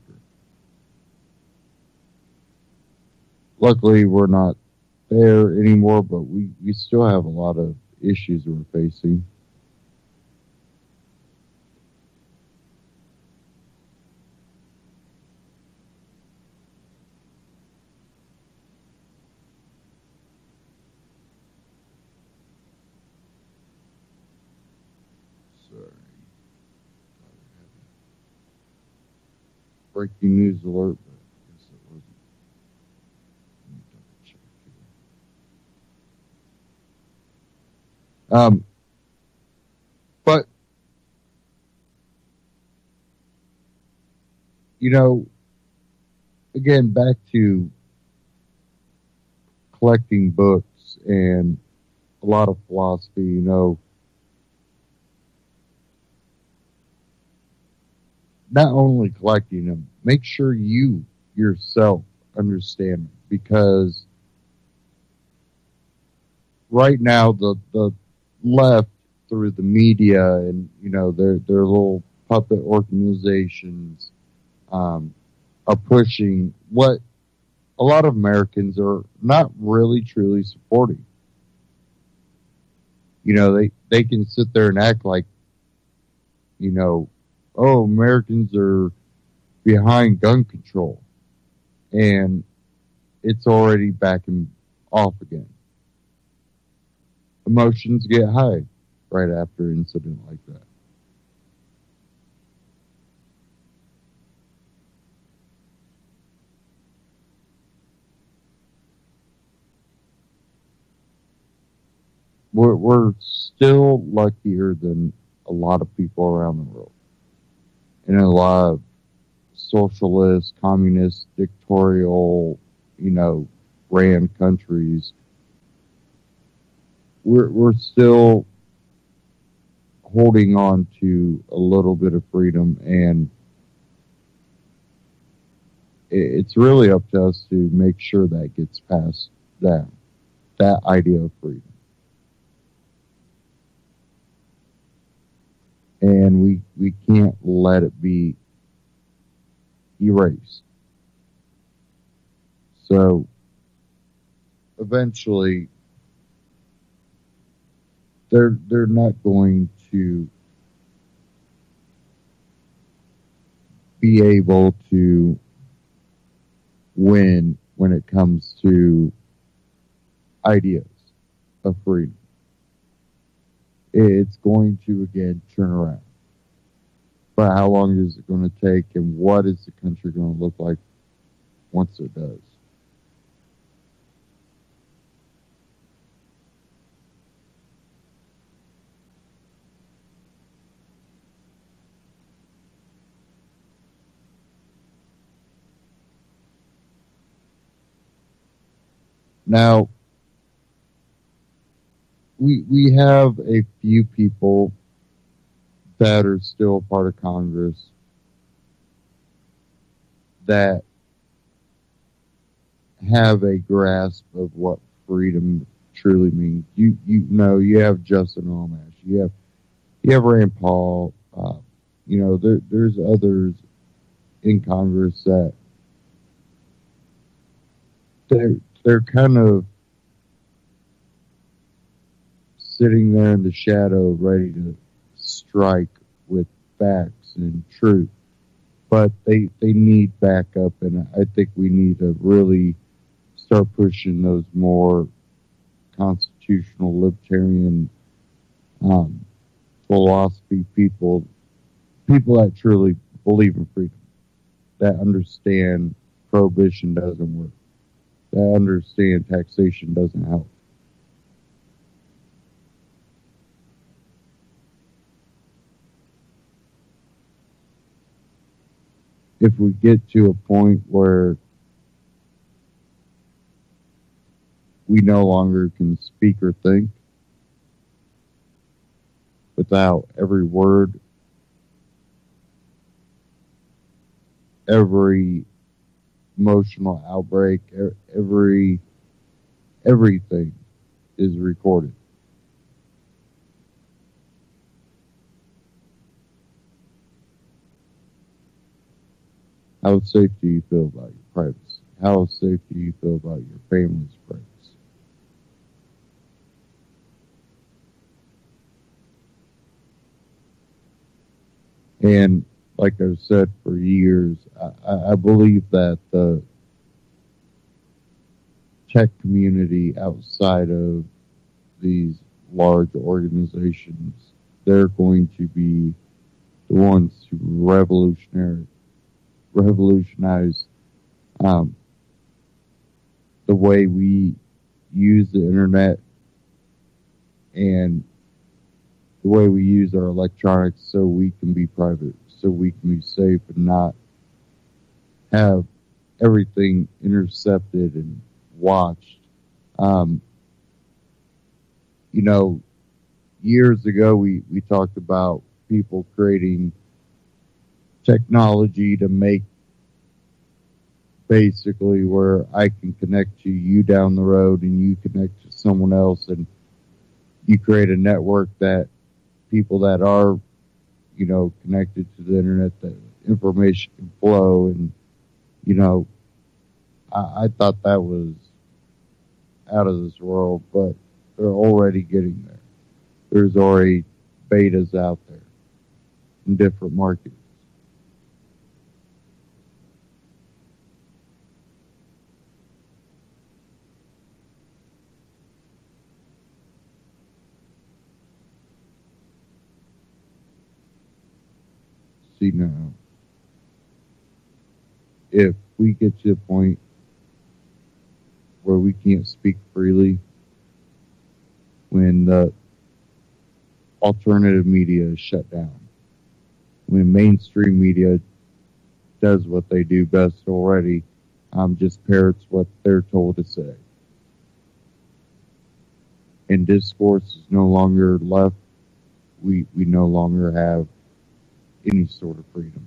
Luckily, we're not there anymore, but we still have a lot of issues we're facing. Breaking news alert, but I guess it wasn't. Let me double check here. But again, back to collecting books and a lot of philosophy, not only collecting them, make sure you yourself understand them, because right now the left, through the media and their little puppet organizations, are pushing what a lot of Americans are not really truly supporting. They can sit there and act like, oh, Americans are behind gun control, and it's already backing off again. Emotions get high right after an incident like that. We're still luckier than a lot of people around the world. In a lot of socialist, communist, dictatorial, ran countries, we're still holding on to a little bit of freedom, and it's really up to us to make sure that gets passed down, that idea of freedom. And we can't let it be erased. So eventually they're not going to be able to win when it comes to ideas of freedom. It's going to again turn around. But how long is it going to take, and what is the country going to look like once it does? Now, we have a few people that are still part of Congress that have a grasp of what freedom truly means. You know, you have Justin Amash, you have Rand Paul, you know, there's others in Congress that they're kind of sitting there in the shadow, ready to strike with facts and truth, but they need backup, and I think we need to really start pushing those more constitutional libertarian philosophy people that truly believe in freedom, that understand prohibition doesn't work, that understand taxation doesn't help. If we get to a point where we no longer can speak or think without every word, every emotional outbreak, everything is recorded. How safe do you feel about your privacy? How safe do you feel about your family's privacy? And like I've said for years, I believe that the tech community outside of these large organizations, they're going to be the ones to revolutionize the way we use the internet and the way we use our electronics, so we can be private, so we can be safe and not have everything intercepted and watched. You know, years ago we talked about people creating technology to make basically where I can connect to you down the road and you connect to someone else, and you create a network that people that are, you know, connected to the internet, that information can flow. And, you know, I thought that was out of this world, but they're already getting there. There's already betas out there in different markets. See now, if we get to a point where we can't speak freely, when the alternative media is shut down, when mainstream media does what they do best already, just parrots what they're told to say, and discourse is no longer left, we no longer have any sort of freedom.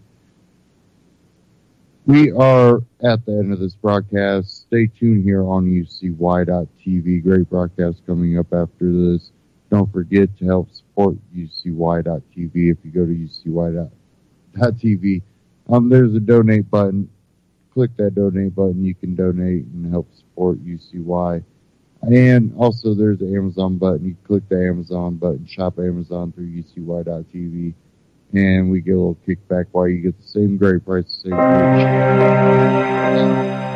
We are at the end of this broadcast. Stay tuned here on UCY.TV. Great broadcast coming up after this. Don't forget to help support UCY.TV if you go to UCY.TV. There's a donate button. Click that donate button. You can donate and help support UCY. And also there's an Amazon button. You click the Amazon button, shop Amazon through UCY.TV. And we get a little kickback while you get the same great price, the same price.